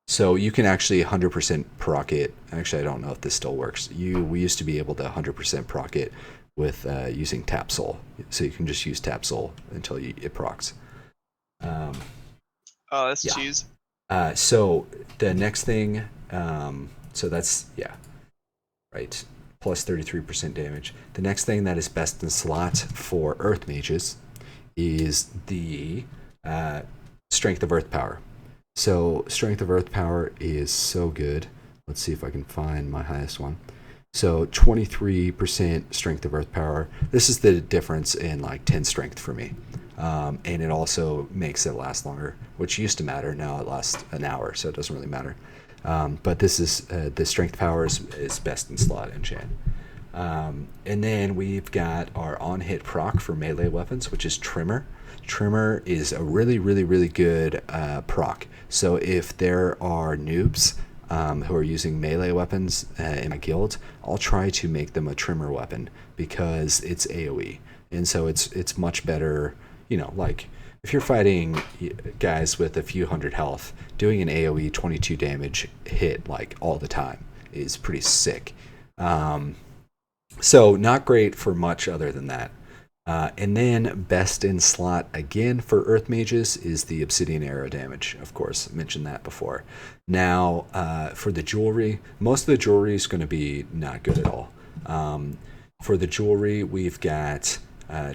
So you can actually 100% proc it. Actually, I don't know if this still works. We used to be able to 100% proc it with using Tap Soul. So you can just use Tap Soul until it procs. Oh, that's cheese. So the next thing, so that's, right, plus 33% damage. The next thing that is best in slot for Earth Mages is the Strength of Earth Power. So Strength of Earth Power is so good. Let's see if I can find my highest one. So 23% Strength of Earth Power. This is the difference in like 10 strength for me. And it also makes it last longer, which used to matter. Now it lasts an hour, so it doesn't really matter. But this is the Strength Power is best in slot Enchant. And then we've got our on-hit proc for melee weapons, which is Trimmer. Trimmer is a really, really, really good proc. So if there are noobs who are using melee weapons in a guild, I'll try to make them a Trimmer weapon because it's AoE. And so it's much better, like if you're fighting guys with a few hundred health, doing an AoE 22 damage hit like all the time is pretty sick. So not great for much other than that. And then best in slot again for Earth Mages is the Obsidian Arrow damage. Of course, I mentioned that before. Now, for the jewelry, most of the jewelry is going to be not good at all. For the jewelry, we've got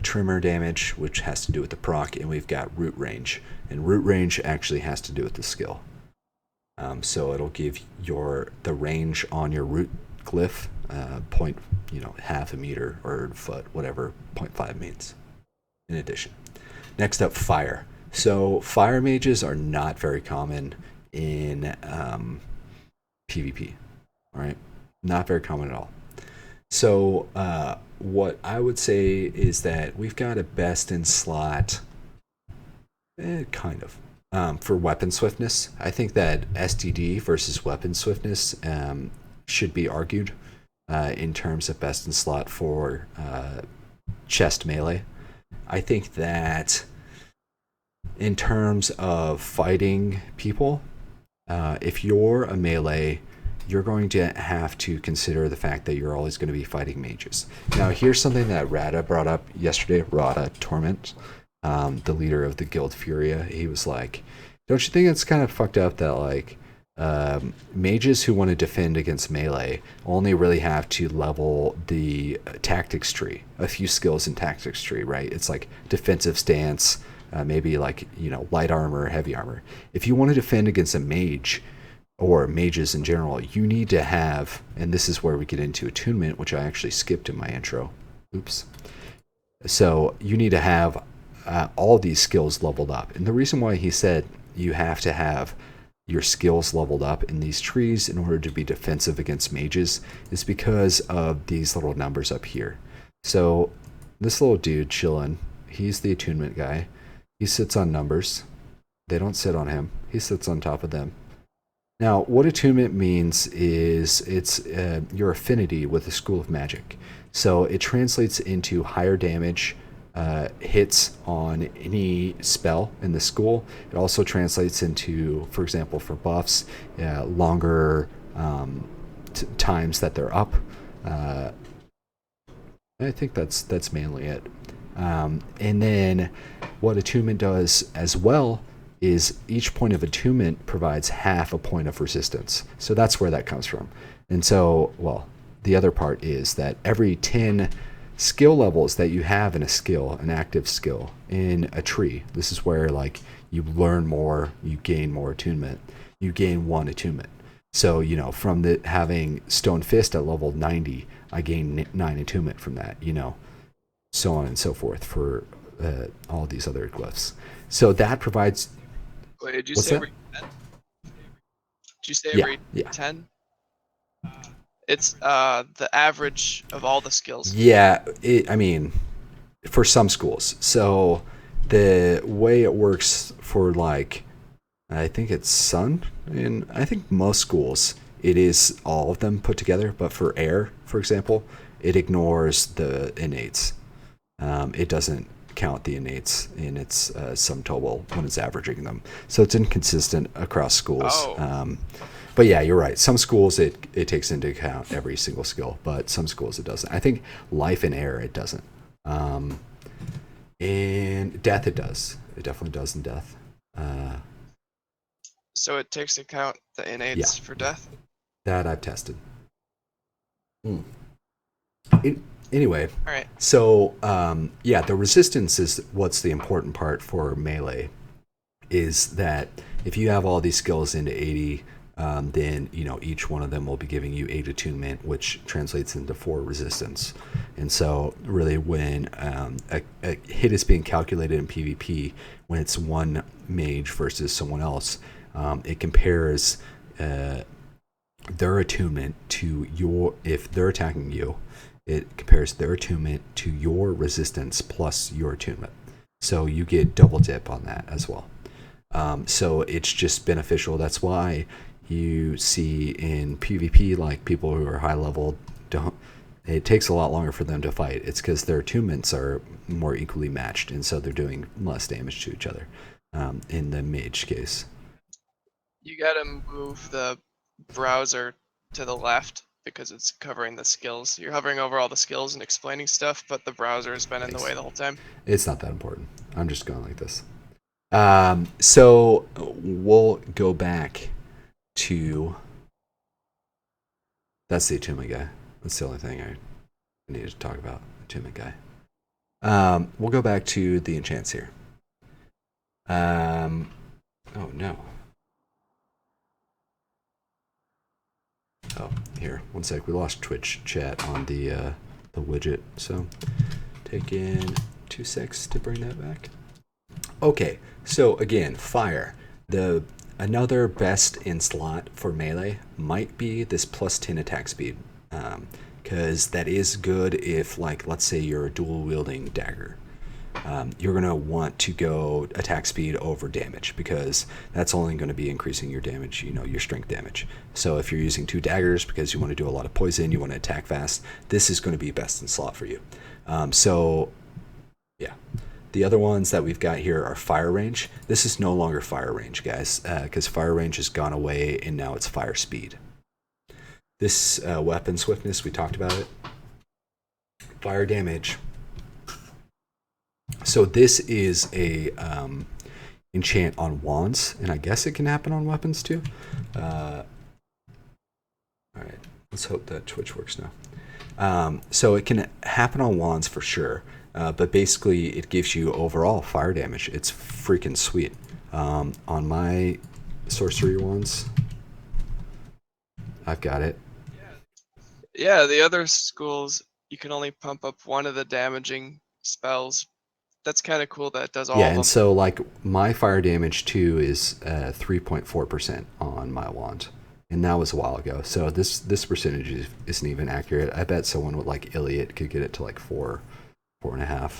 Trimmer damage, which has to do with the proc, and we've got Root Range. And Root Range actually has to do with the skill. So it'll give the range on your root glyph half a meter or foot, whatever 0.5 means. In addition, next up, fire. So fire mages are not very common in PvP. All right, not very common at all. So what I would say is that we've got a best in slot, kind of, for weapon swiftness. I think that SDD versus weapon swiftness should be argued in terms of best in slot for chest melee. I think that in terms of fighting people, if you're a melee, you're going to have to consider the fact that you're always going to be fighting mages. Now, here's something that Rada brought up yesterday, Rada Torment, the leader of the Guild Furia. He was like, don't you think it's kind of fucked up that, like, mages who want to defend against melee only really have to level the tactics tree, a few skills in tactics tree, right? It's like defensive stance, maybe like, light armor, heavy armor. If you want to defend against a mage, or mages in general, you need to have, and this is where we get into attunement, which I actually skipped in my intro. Oops. So you need to have all these skills leveled up. And the reason why he said you have to have your skills leveled up in these trees in order to be defensive against mages is because of these little numbers up here. So this little dude chilling, he's the attunement guy. He sits on numbers. They don't sit on him. He sits on top of them. Now, what attunement means is it's your affinity with the school of magic. So it translates into higher damage hits on any spell in the school. It also translates into, for example, for buffs, longer times that they're up. I think that's mainly it. And then what attunement does as well is each point of attunement provides half a point of resistance. So that's where that comes from. And so, well, the other part is that every 10 skill levels that you have in a skill, an active skill in a tree, this is where like you learn more, you gain more attunement, you gain 1 attunement. So, you know, from the having Stone Fist at level 90, I gain 9 attunement from that, you know, so on and so forth for all these other glyphs. So that provides. Wait, did you What's say that? every 10? Did you say Yeah, every yeah. 10? It's the average of all the skills. Yeah, I mean, for some schools. So the way it works for like, I think it's Sun, and I think most schools, it is all of them put together. But for Air, for example, it ignores the innates. It doesn't count the innates in its sum total when it's averaging them. So it's inconsistent across schools. Oh. But yeah, you're right. Some schools it takes into account every single skill, but some schools it doesn't. I think Life and Air it doesn't. In Death it does. It definitely does in Death. So it takes account the Yeah, innates for yeah. death? That I've tested. Mm. Anyway, Alright. so yeah, the resistance is what's the important part for melee. Is that if you have all these skills into 80, then you know each one of them will be giving you 8 attunement, which translates into 4 resistance. And so, really, when a hit is being calculated in PvP, when it's one mage versus someone else, it compares their attunement to your. If they're attacking you, it compares their attunement to your resistance plus your attunement. So you get double dip on that as well. So it's just beneficial. That's why you see in PvP, like people who are high level, don't. It takes a lot longer for them to fight. It's because their attunements are more equally matched, and so they're doing less damage to each other. In the mage case, You gotta move the browser to the left because it's covering the skills. You're hovering over all the skills and explaining stuff, but the browser has been in the thanks. way the whole time. It's not that important. I'm just going like this. So we'll go back to. That's the attunement guy. That's the only thing I needed to talk about. Attunement guy. We'll go back to the enchants here. Oh no. Oh, here. 1 sec. We lost Twitch chat on the widget, so take in 2 secs to bring that back. Okay, so again, fire. Another best in slot for melee might be this plus 10 attack speed, because that is good if, like, let's say you're a dual wielding dagger. You're going to want to go attack speed over damage because that's only going to be increasing your damage, you know, your strength damage. So if you're using 2 daggers because you want to do a lot of poison, you want to attack fast, this is going to be best in slot for you. So, yeah. The other ones that we've got here are fire range. This is no longer fire range, guys, because fire range has gone away and now it's fire speed. This weapon swiftness, we talked about it. Fire damage. So this is a enchant on wands, and I guess it can happen on weapons too. All right, let's hope that Twitch works now. So it can happen on wands for sure, but basically it gives you overall fire damage. It's freaking sweet. On my sorcery wands, I've got it. Yeah, the other schools, you can only pump up one of the damaging spells. That's kind of cool that it does all Yeah, of and them. so like my fire damage too is 3.4% on my wand, and that was a while ago. So this percentage isn't even accurate. I bet someone with like Iliad could get it to like 4.5.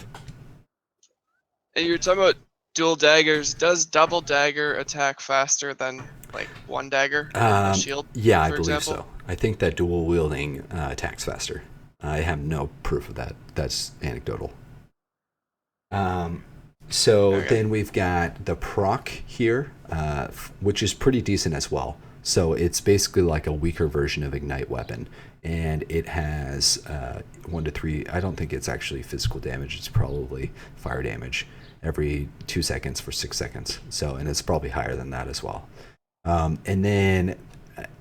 And you're talking about dual daggers. Does double dagger attack faster than like one dagger in a shield? Yeah, I for believe example? so. I think that dual wielding attacks faster. I have no proof of that. That's anecdotal. So Okay. then we've got the proc here, which is pretty decent as well. So it's basically like a weaker version of Ignite Weapon, and it has 1 to 3. I don't think it's actually physical damage. It's probably fire damage every 2 seconds for 6 seconds. So, and it's probably higher than that as well. And then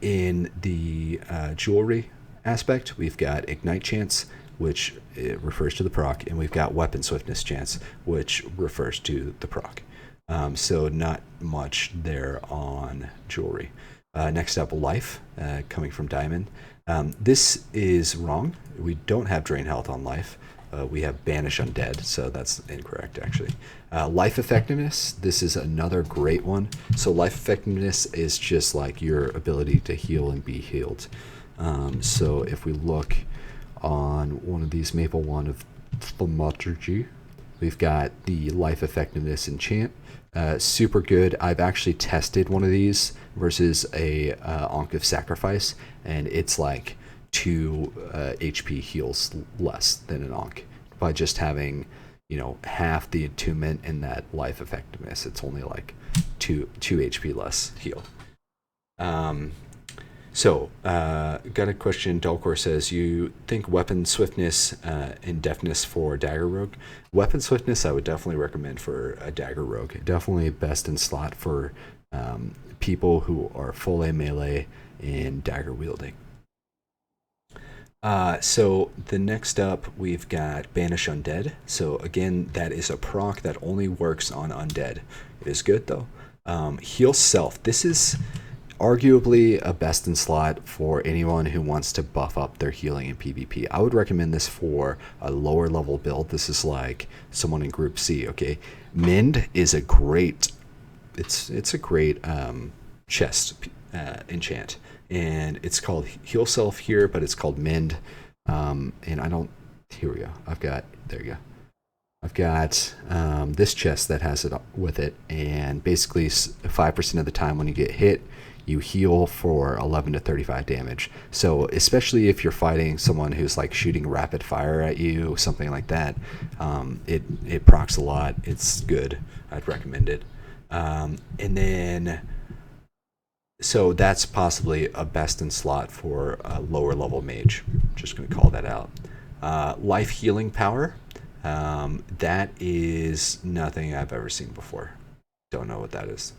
in the jewelry aspect, we've got Ignite Chance, which refers to the proc, and we've got Weapon Swiftness Chance, which refers to the proc. So not much there on jewelry. Next up, Life, coming from Diamond. This is wrong. We don't have Drain Health on Life. We have Banish Undead, so that's incorrect, actually. Life Effectiveness, this is another great one. So Life Effectiveness is just like your ability to heal and be healed. So if we look on one of these Maple Wand of Thaumaturgy, we've got the Life Effectiveness Enchant. Super good. I've actually tested one of these versus a Ankh of Sacrifice, and it's like 2 HP heals less than an Ankh by just having, half the attunement and that life effectiveness. It's only like 2 HP less heal. So, got a question. Dalcor says, you think weapon swiftness and deftness for Dagger Rogue? Weapon swiftness I would definitely recommend for a Dagger Rogue. Definitely best in slot for people who are full A melee and dagger wielding. So the next up, we've got Banish Undead. So again, that is a proc that only works on undead. It is good though. Heal Self. This is arguably a best in slot for anyone who wants to buff up their healing in PvP. I would recommend this for a lower level build. This is like someone in Group C. Okay, Mend is a great. It's a great chest enchant. And it's called Heal Self here, but it's called Mend. And I don't. Here we go. There you go. I've got this chest that has it with it, and basically 5% of the time when you get hit, you heal for 11 to 35 damage. So especially if you're fighting someone who's like shooting rapid fire at you, something like that, it procs a lot. It's good. I'd recommend it. And then. So that's possibly a best in slot for a lower level mage. Just going to call that out. Life Healing Power. That is nothing I've ever seen before. Don't know what that is.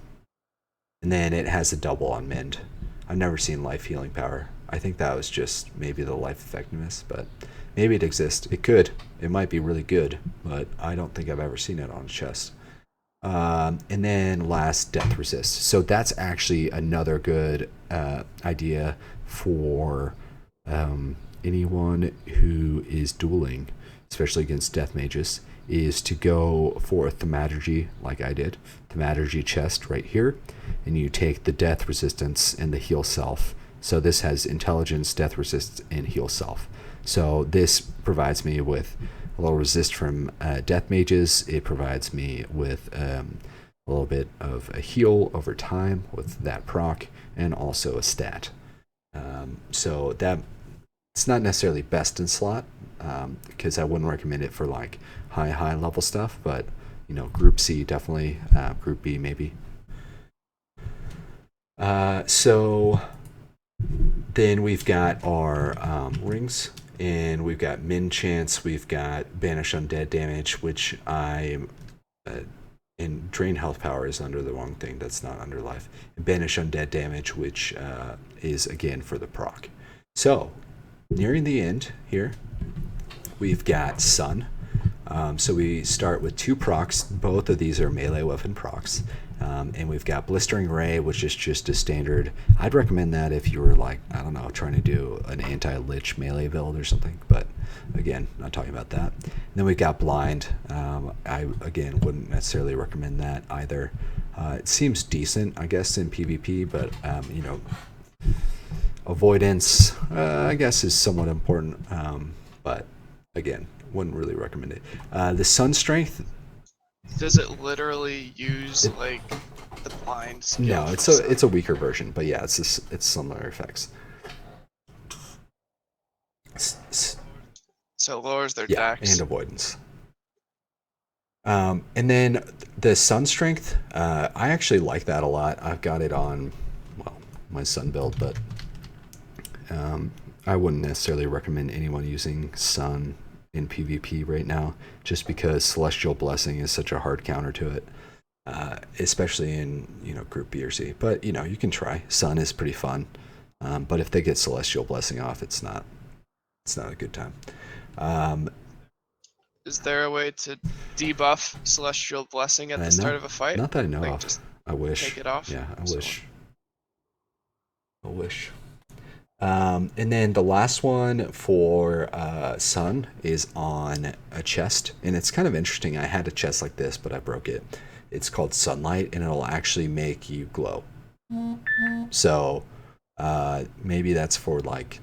And then it has a double on Mend. I've never seen Life Healing Power. I think that was just maybe the life effectiveness, but maybe it exists. It could. It might be really good, but I don't think I've ever seen it on a chest. And then last, Death Resist. So that's actually another good idea for anyone who is dueling, especially against death mages, is to go for Thaumaturgy like I did. Thaumaturgy chest right here, and you take the Death Resistance and the Heal Self. So this has Intelligence, Death Resist, and Heal Self. So this provides me with a little resist from death mages. It provides me with a little bit of a heal over time with that proc, and also a stat. So that it's not necessarily best in slot, because I wouldn't recommend it for like high level stuff, but Group C definitely, Group B maybe. So then we've got our rings. And we've got Min Chance, we've got Banish Undead damage, which and Drain Health Power is under the wrong thing, that's not under Life. And Banish Undead damage, which is again for the proc. So, nearing the end here, we've got Sun. So we start with 2 procs, both of these are melee weapon procs. And we've got Blistering Ray, which is just a standard. I'd recommend that if you were like, I don't know, trying to do an anti-lich melee build or something. But again, not talking about that. And then we've got Blind. I, again, wouldn't necessarily recommend that either. It seems decent, I guess, in PvP, but, avoidance, I guess, is somewhat important. But again, wouldn't really recommend it. The Sun Strength. Does it literally use like the blind skill? No, it's a weaker version, but yeah, it's similar effects. So it lowers their dex and avoidance. And then the Sun Strength, I actually like that a lot. I've got it on my sun build, but I wouldn't necessarily recommend anyone using sun in PvP right now, just because Celestial Blessing is such a hard counter to it, especially in Group B or C. But you can try. Sun is pretty fun, but if they get Celestial Blessing off, it's not a good time. Is there a way to debuff Celestial Blessing at the start of a fight? Not that I know Like, of. just I wish. take it off? Yeah, I wish. And then the last one for Sun is on a chest, and it's kind of interesting. I had a chest like this, but I broke it. It's called Sunlight, and it'll actually make you glow. So maybe that's for like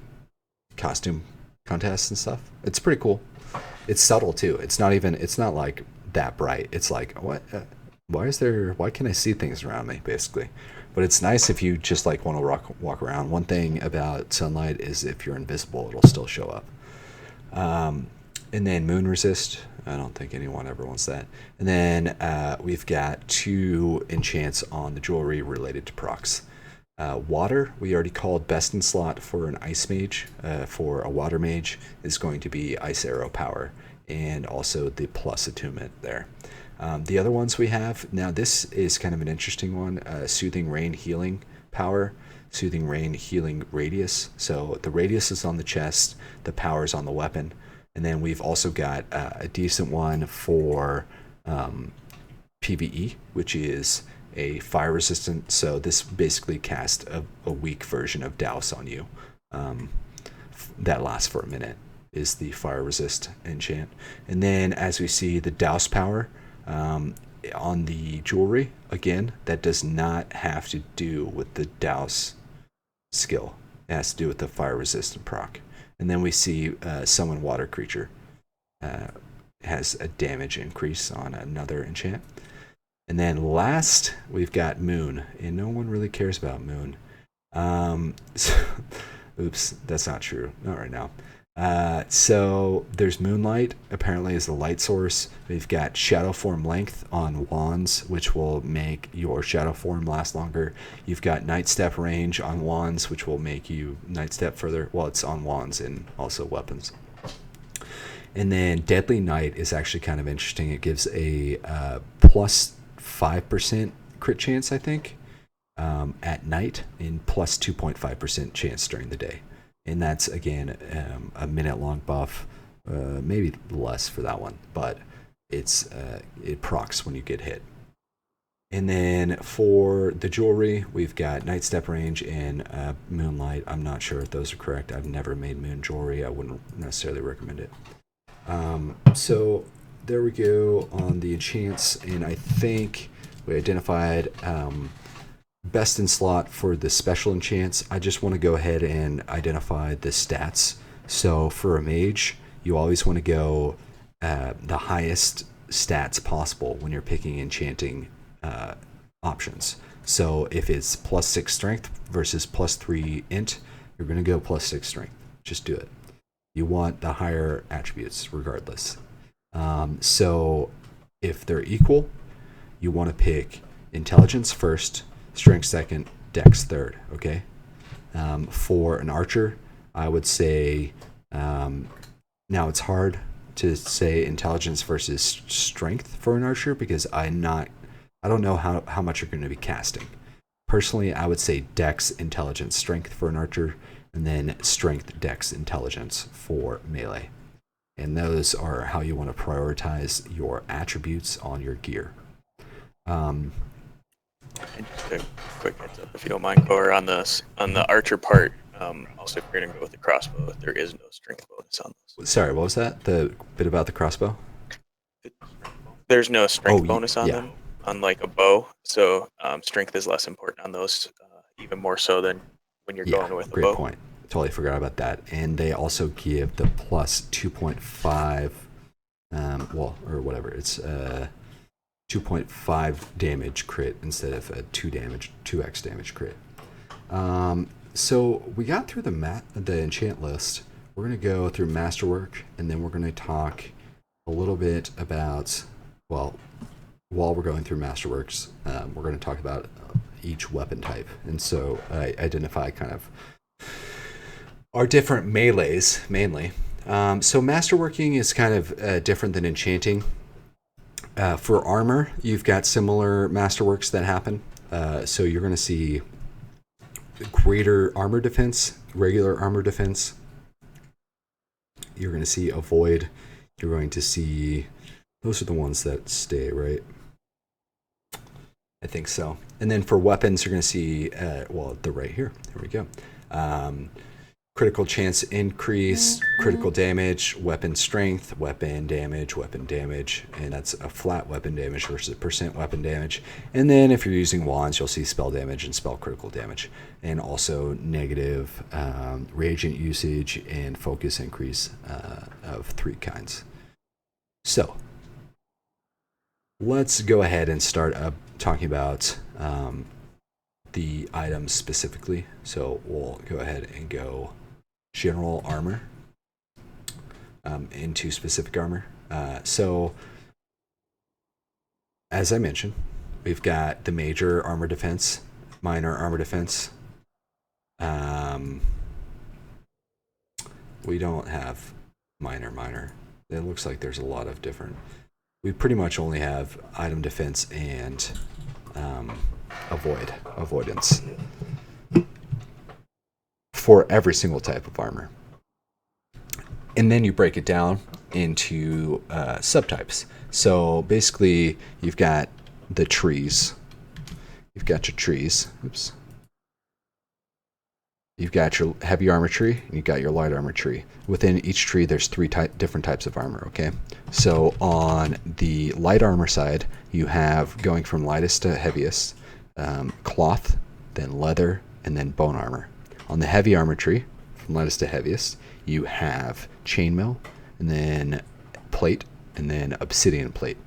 costume contests and stuff. It's pretty cool. It's subtle too. It's not like that bright. It's like, what? Why can I see things around me, basically? But it's nice if you just like want to walk around. One thing about Sunlight is if you're invisible, it'll still show up. And then Moon Resist. I don't think anyone ever wants that. And then we've got 2 enchants on the jewelry related to procs. Water, we already called best in slot for an ice mage. For a water mage is going to be Ice Arrow Power, and also the plus attunement there. The other ones we have, now this is kind of an interesting one, Soothing Rain Healing Power, Soothing Rain Healing Radius. So the radius is on the chest, the power is on the weapon, and then we've also got a decent one for PvE, which is a fire resistant. So this basically casts a weak version of Douse on you. That lasts for a minute, is the fire resist enchant. And then as we see, the Douse power on the jewelry, again, that does not have to do with the Douse skill. It has to do with the fire resistant proc. And then we see Summon Water Creature has a damage increase on another enchant. And then last, we've got Moon, and no one really cares about Moon. Oops, that's not true. Not right now. So there's Moonlight, apparently is the light source. We've got Shadow Form Length on wands, which will make your Shadow Form last longer. You've got Night Step Range on wands, which will make you Night Step further. Well, it's on wands and also weapons. And then Deadly Night is actually kind of interesting. It gives a plus 5% crit chance, I think, at night, and plus 2.5% chance during the day. And that's, again, a minute-long buff, maybe less for that one, but it procs when you get hit. And then for the jewelry, we've got Night Step Range and Moonlight. I'm not sure if those are correct. I've never made moon jewelry. I wouldn't necessarily recommend it. So there we go on the enchants, and I think we identified best in slot for the special enchants. I just want to go ahead and identify the stats. So for a mage, you always want to go the highest stats possible when you're picking enchanting options. So if it's plus 6 strength versus plus 3 int, you're going to go plus 6 strength. Just do it. You want the higher attributes regardless. So if they're equal, you want to pick intelligence first, strength second, dex third. Okay. For an archer, I would say, now it's hard to say intelligence versus strength for an archer because I don't know how much you're going to be casting. Personally, I would say dex, intelligence, strength for an archer, and then strength, dex, intelligence for melee. And those are how you want to prioritize your attributes on your gear. And just a quick heads up, if you don't mind, Cor, on the archer part. Also, if you're going to go with the crossbow, there is no strength bonus on those. Sorry, what was that? The bit about the crossbow? There's no strength bonus on them, unlike a bow. So strength is less important on those, even more so than when you're going with a bow. Great point. Totally forgot about that. And they also give the plus 2.5, or whatever. It's 2.5 damage crit instead of a 2x damage crit. So we got through the enchant list. We're going to go through masterwork, and then we're going to talk a little bit about, while we're going through masterworks, we're going to talk about, each weapon type. And so I identify kind of our different melees mainly. So masterworking is kind of different than enchanting. For armor, you've got similar masterworks that happen. So you're going to see greater armor defense, regular armor defense. You're going to see avoid. You're going to see, those are the ones that stay, right? I think so. And then for weapons, you're going to see, well, they're right here. Here we go. Critical chance increase, critical damage, weapon strength, weapon damage, and that's a flat weapon damage versus percent weapon damage. And then if you're using wands, you'll see spell damage and spell critical damage, and also negative reagent usage and focus increase of 3 kinds. So let's go ahead and start talking about the items specifically. So we'll go ahead and go general armor into specific armor. So as I mentioned, we've got the major armor defense, minor armor defense. We don't have minor. It looks like there's a lot of we pretty much only have item defense and avoidance for every single type of armor. And then you break it down into subtypes. So basically, you've got the trees. You've got your trees. Oops. You've got your heavy armor tree, and you've got your light armor tree. Within each tree, there's 3 different types of armor, okay? So on the light armor side, you have, going from lightest to heaviest, cloth, then leather, and then bone armor. On the heavy armor tree, from lightest to heaviest, you have chainmail, and then plate, and then obsidian plate.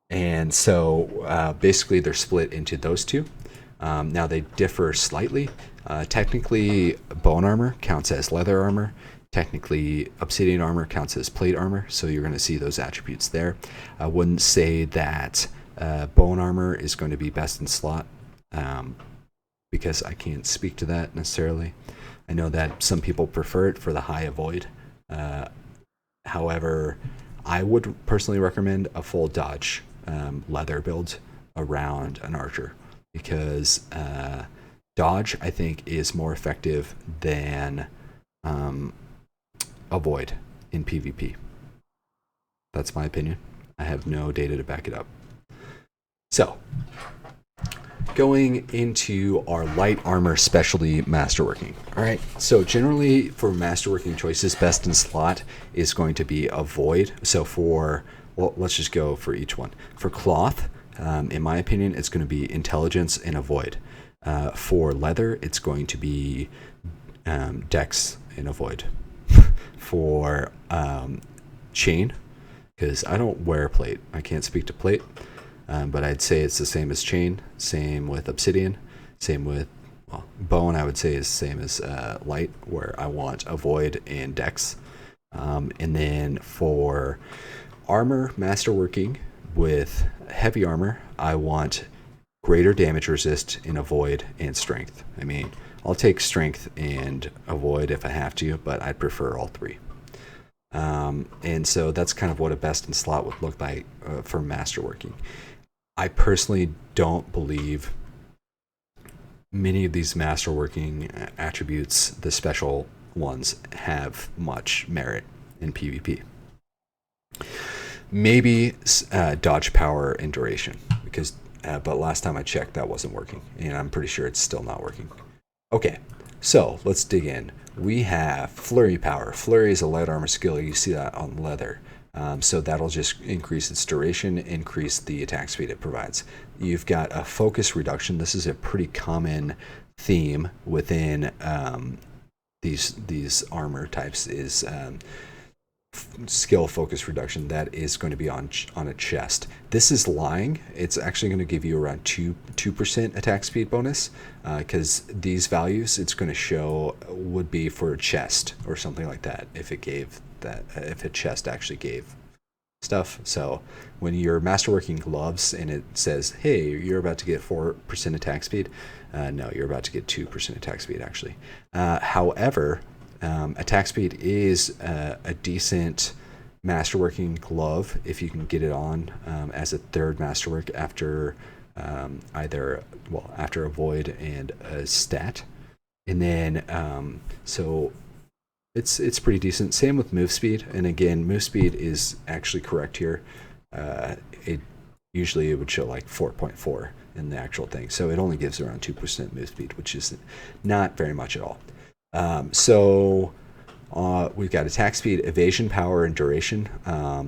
And so basically they're split into those 2. Now they differ slightly. Technically, bone armor counts as leather armor. Technically, obsidian armor counts as plate armor. So you're going to see those attributes there. I wouldn't say that bone armor is going to be best in slot, because I can't speak to that necessarily. I know that some people prefer it for the high avoid. However, I would personally recommend a full dodge leather build around an archer, because dodge, I think, is more effective than avoid in PvP. That's my opinion. I have no data to back it up. So, going into our light armor specialty masterworking. All right, so generally for masterworking choices, best in slot is going to be avoid. So let's just go for each one. For cloth, in my opinion, it's going to be intelligence and avoid. For leather, it's going to be dex and avoid. For chain, because I don't wear plate, I can't speak to plate, but I'd say it's the same as chain, same with obsidian, same with bone. I would say is the same as light, where I want avoid and dex. And then for armor masterworking with heavy armor, I want greater damage resist in avoid and strength. I mean, I'll take strength and avoid if I have to, but I'd prefer all 3. And so that's kind of what a best in slot would look like for masterworking. I personally don't believe many of these masterworking attributes, the special ones, have much merit in PvP. Maybe dodge power and duration, because but last time I checked, that wasn't working, and I'm pretty sure it's still not working. Okay, so let's dig in. We have flurry power. Flurry is a light armor skill. You see that on leather. So that'll just increase its duration, increase the attack speed it provides. You've got a focus reduction. This is a pretty common theme within these armor types, is skill focus reduction. That is going to be on a chest. This is lying. It's actually going to give you around 2% attack speed bonus, because these values it's going to show would be for a chest or something like that, if it gave that, if a chest actually gave stuff. So when you're masterworking gloves and it says, hey, you're about to get 4% attack speed, no, you're about to get 2% attack speed, actually. However, attack speed is a decent masterworking glove if you can get it on as a third masterwork after after a void and a stat. And then, so it's pretty decent. Same with move speed. And again, move speed is actually correct here. It usually it would show like 4.4 in the actual thing. So it only gives around 2% move speed, which is not very much at all. We've got attack speed, evasion, power, and duration.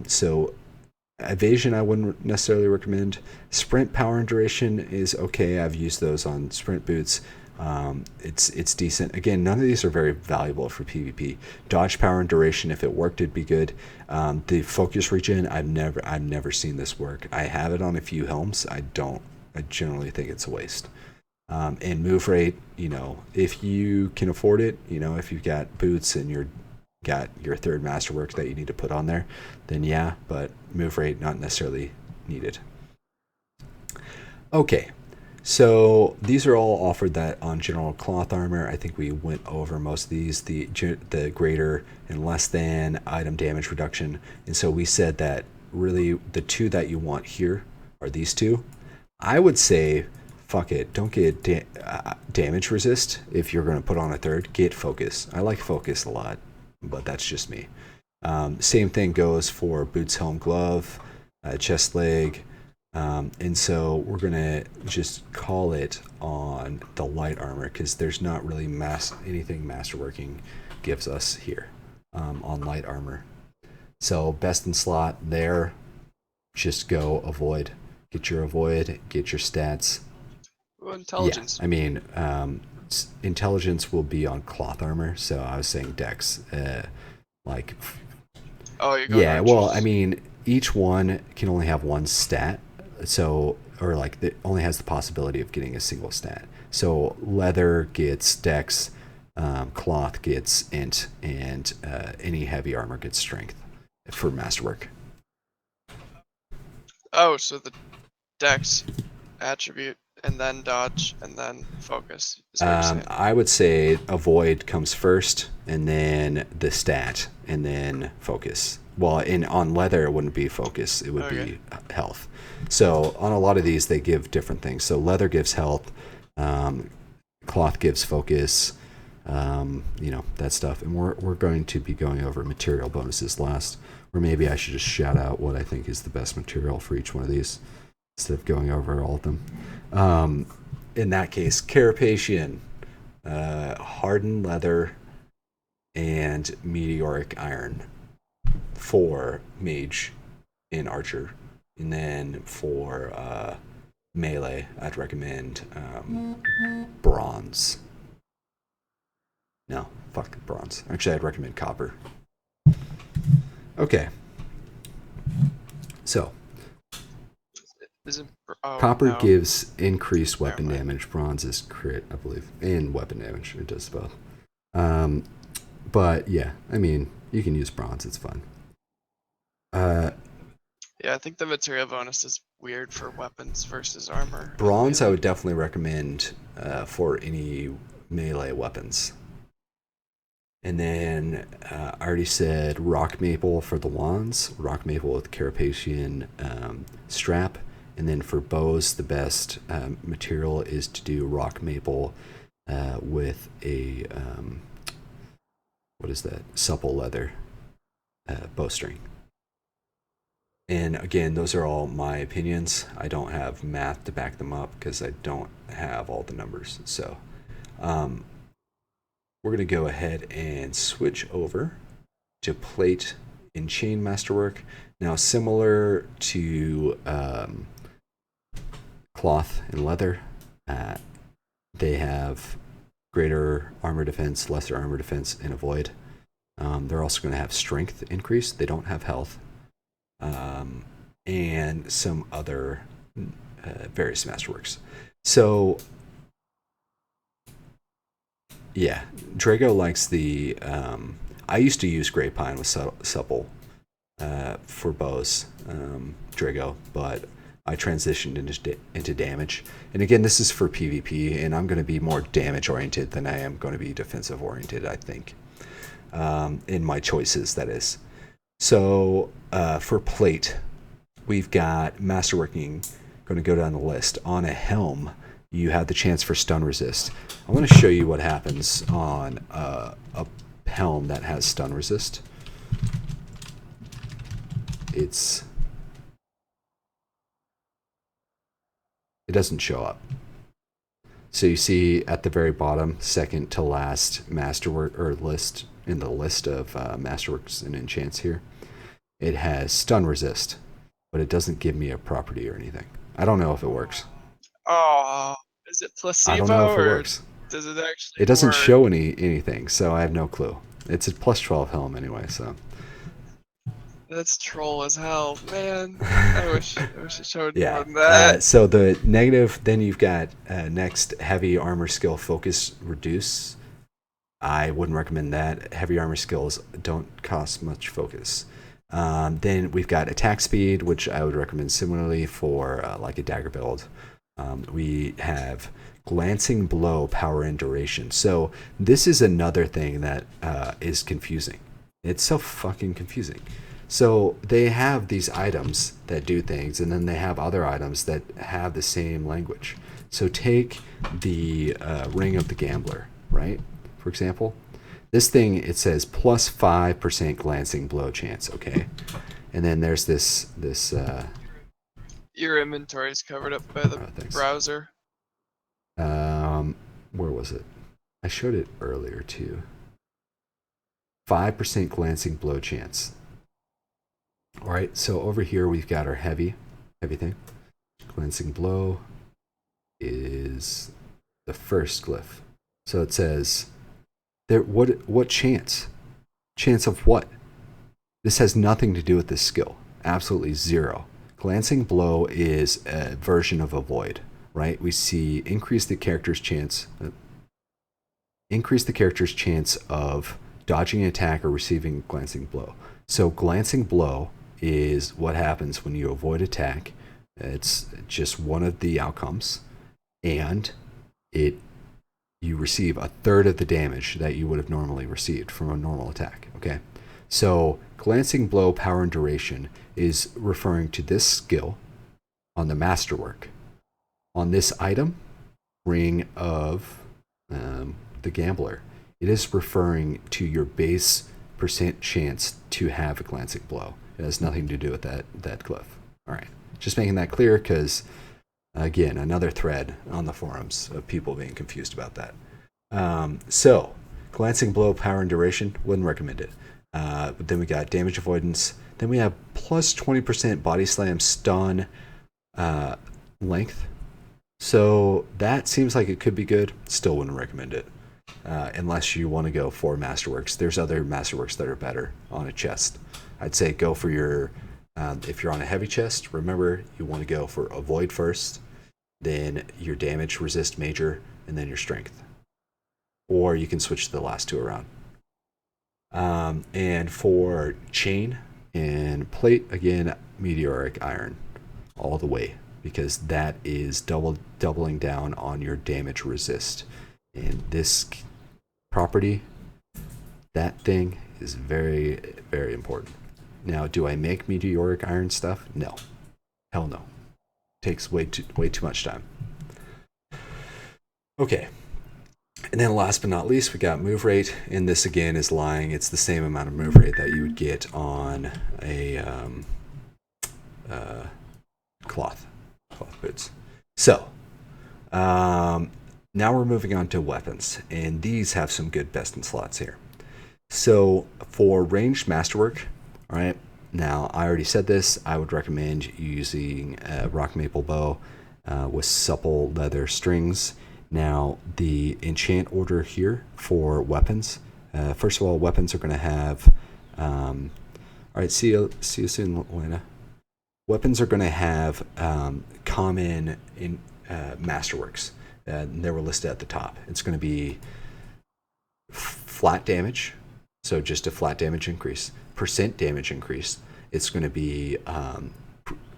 So evasion I wouldn't necessarily recommend. Sprint, power, and duration is okay. I've used those on sprint boots. It's decent. Again, none of these are very valuable for PvP. Dodge, power, and duration, if it worked, it'd be good. The focus regen, I've never seen this work. I have it on a few helms. I generally think it's a waste. And move rate, if you can afford it, if you've got boots and you're got your third masterwork that you need to put on there, then yeah, but move rate not necessarily needed. Okay, so these are all offered that on general cloth armor. I think we went over most of these, the greater and less than item damage reduction. And so we said that really the two that you want here are these two. I would say, fuck it, don't get damage resist if you're going to put on a third. Get focus. I like focus a lot, but that's just me. Same thing goes for boots, helm, glove, chest, leg. And so we're going to just call it on the light armor because there's not really anything masterworking gives us here on light armor. So best in slot there, just go avoid. Get your avoid, get your stats. Well, intelligence. Yeah, I mean, intelligence will be on cloth armor. So I was saying dex. Oh, you're going yeah, well, I mean, each one can only have one stat. So, or like, it only has the possibility of getting a single stat. So leather gets dex, cloth gets int, and any heavy armor gets strength for masterwork. Oh, so the dex attribute and then dodge and then focus. I would say avoid comes first and then the stat and then focus. Well, on leather it wouldn't be focus, it would be health. So on a lot of these they give different things. So leather gives health, cloth gives focus, that stuff. And we're going to be going over material bonuses last, or maybe I should just shout out what I think is the best material for each one of these instead of going over all of them. In that case, carapacian, hardened leather, and meteoric iron for mage and archer. And then for melee, I'd recommend bronze. No, fuck bronze. Actually, I'd recommend copper. Okay. So, copper gives increased weapon damage. Bronze is crit, I believe, and weapon damage. It does both. But yeah, I mean, you can use bronze. It's fun. Yeah, I think the material bonus is weird for weapons versus armor. Bronze, I would definitely recommend for any melee weapons. And then I already said rock maple for the wands, rock maple with carapacian strap. And then for bows, the best material is to do rock maple with a, supple leather bowstring. And again, those are all my opinions. I don't have math to back them up because I don't have all the numbers. So we're going to go ahead and switch over to plate and chain masterwork. Now, similar to cloth and leather, they have greater armor defense, lesser armor defense, and avoid. They're also going to have strength increase. They don't have health. And some other various masterworks. So, yeah, Drago likes the... I used to use Grey Pine with supple for bows, Drigo, but I transitioned into damage. And again, this is for PvP, and I'm going to be more damage oriented than I am going to be defensive oriented, I think, in my choices, that is. So for plate, we've got Masterworking, going to go down the list. On a helm, you have the chance for stun resist. I want to show you what happens on a helm that has stun resist. It doesn't show up. So you see at the very bottom, second to last masterwork or list in the list of masterworks and enchants here, it has stun resist, but it doesn't give me a property or anything. I don't know if it works. Oh, is it placebo? I don't know if it works. Does it actually? It doesn't work? show anything, so I have no clue. It's a plus 12 helm anyway, so. That's troll as hell, man. I wish it showed more than that. So the negative, then you've got next, heavy armor skill focus reduce. I wouldn't recommend that. Heavy armor skills don't cost much focus. Then we've got attack speed, which I would recommend similarly for like a dagger build. We have glancing blow, power and duration. So this is another thing that is confusing. It's so fucking confusing. So they have these items that do things, and then they have other items that have the same language. So take the Ring of the Gambler, right? For example, this thing, it says plus 5% glancing blow chance, okay? And then there's this your inventory is covered up by the browser. Where was it? I showed it earlier too. 5% glancing blow chance. All right, so over here we've got our heavy thing. Glancing blow is the first glyph. So it says there. What chance? Chance of what? This has nothing to do with this skill. Absolutely zero. Glancing blow is a version of avoid, right? We see increase the character's chance of dodging an attack or receiving glancing blow. So glancing blow is what happens when you avoid attack. It's just one of the outcomes, and you receive a third of the damage that you would have normally received from a normal attack. Okay, so glancing blow, power and duration is referring to this skill on the masterwork. On this item, Ring of the Gambler, it is referring to your base percent chance to have a glancing blow. It has nothing to do with that glyph. All right, just making that clear because, again, another thread on the forums of people being confused about that. So, glancing blow, power and duration, wouldn't recommend it. But then we got damage avoidance. Then we have plus 20% body slam stun length. So that seems like it could be good. Still wouldn't recommend it. Unless you want to go for Masterworks. There's other Masterworks that are better on a chest. I'd say go for your, if you're on a heavy chest, remember you want to go for avoid first, then your damage resist major, and then your strength. Or you can switch the last two around. And for chain and plate, again, meteoric iron all the way, because that is doubling down on your damage resist. And this property, that thing is very, very important. Now, do I make meteoric iron stuff? No. Hell no. Takes way too much time. Okay. And then last but not least, we got move rate. And this again is lying. It's the same amount of move rate that you would get on a cloth boots. So, now we're moving on to weapons. And these have some good best in slots here. So for ranged masterwork, all right, now I already said this, I would recommend using a rock maple bow with supple leather strings. Now the enchant order here for weapons, first of all, weapons are going to have, all right, see you soon, Lena. Weapons are going to have common in masterworks. They were listed at the top. It's going to be flat damage, so just a flat damage increase, percent damage increase, it's going to be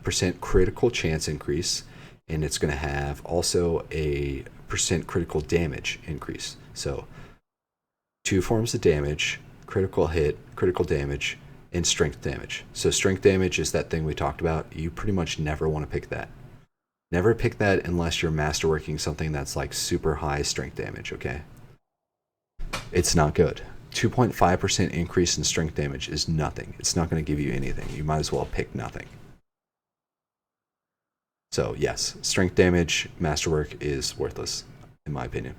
percent critical chance increase, and it's going to have also a percent critical damage increase. So 2 forms of damage: critical hit, critical damage, and strength damage. So strength damage is that thing we talked about. You pretty much never want to pick that. Never pick that unless you're masterworking something that's like super high strength damage, okay? It's not good. 2.5% increase in strength damage is nothing. It's not going to give you anything. You might as well pick nothing. So yes, strength damage, masterwork is worthless, in my opinion.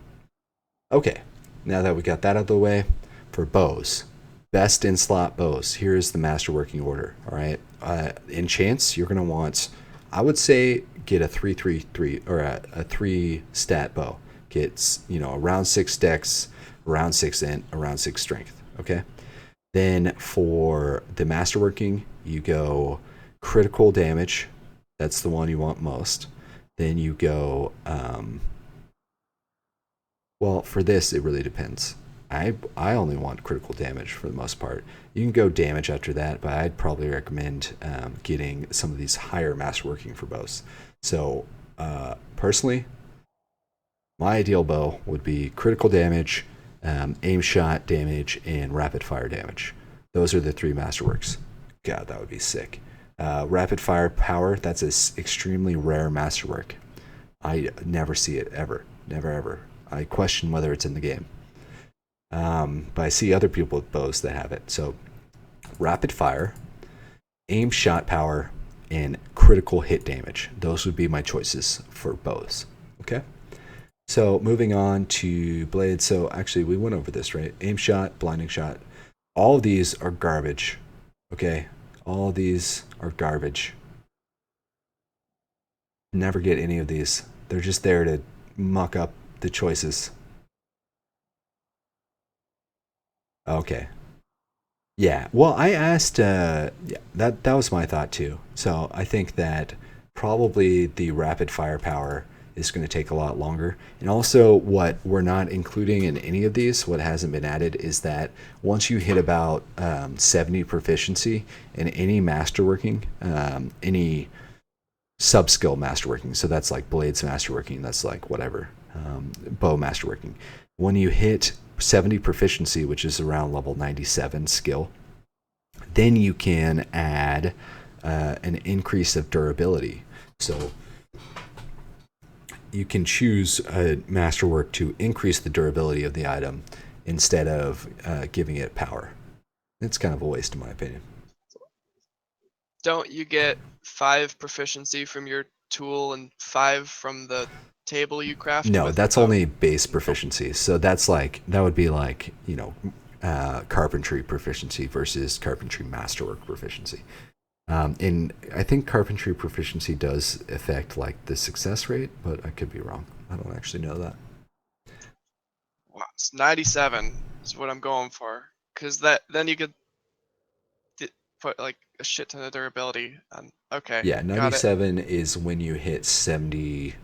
Okay, now that we got that out of the way, for bows, best in slot bows, here's the masterworking order, all right? Enchants, you're going to want, I would say, get a 3-3-3 or a 3 stat bow. Get, around 6 dex, around 6 int, around 6 strength, okay? Then for the masterworking, you go critical damage. That's the one you want most. Then you go, well, for this, it really depends. I only want critical damage for the most part. You can go damage after that, but I'd probably recommend getting some of these higher masterworking for bows. So personally, my ideal bow would be critical damage, aim shot damage, and rapid fire damage. Those are the 3 masterworks. God, that would be sick. Rapid fire power, that's an extremely rare masterwork. I never see it ever. Never ever. I question whether it's in the game. But I see other people with bows that have it. So rapid fire, aim shot power, and critical hit damage. Those would be my choices for bows. Okay? So moving on to blades. So actually we went over this, right? Aim shot, blinding shot. All of these are garbage. Okay? All of these are garbage. Never get any of these. They're just there to muck up the choices. Okay. Yeah. Well, I asked. Yeah, that was my thought too. So I think that probably the rapid firepower is going to take a lot longer. And also, what we're not including in any of these, what hasn't been added, is that once you hit about 70 proficiency in any masterworking, any sub-skill masterworking, so that's like blades masterworking, that's like whatever, bow masterworking. When you hit 70 proficiency, which is around level 97 skill, then you can add an increase of durability. So you can choose a masterwork to increase the durability of the item instead of giving it power. It's kind of a waste in my opinion. Don't you get 5 proficiency from your tool and 5 from the table you crafted? No, that's only base proficiency. So that's like, that would be like, carpentry proficiency versus carpentry masterwork proficiency. And I think carpentry proficiency does affect like the success rate, but I could be wrong. I don't actually know that. Wow, it's 97 is what I'm going for, because then you could put like a shit ton of durability on. Okay. Yeah, 97 is when you hit 70.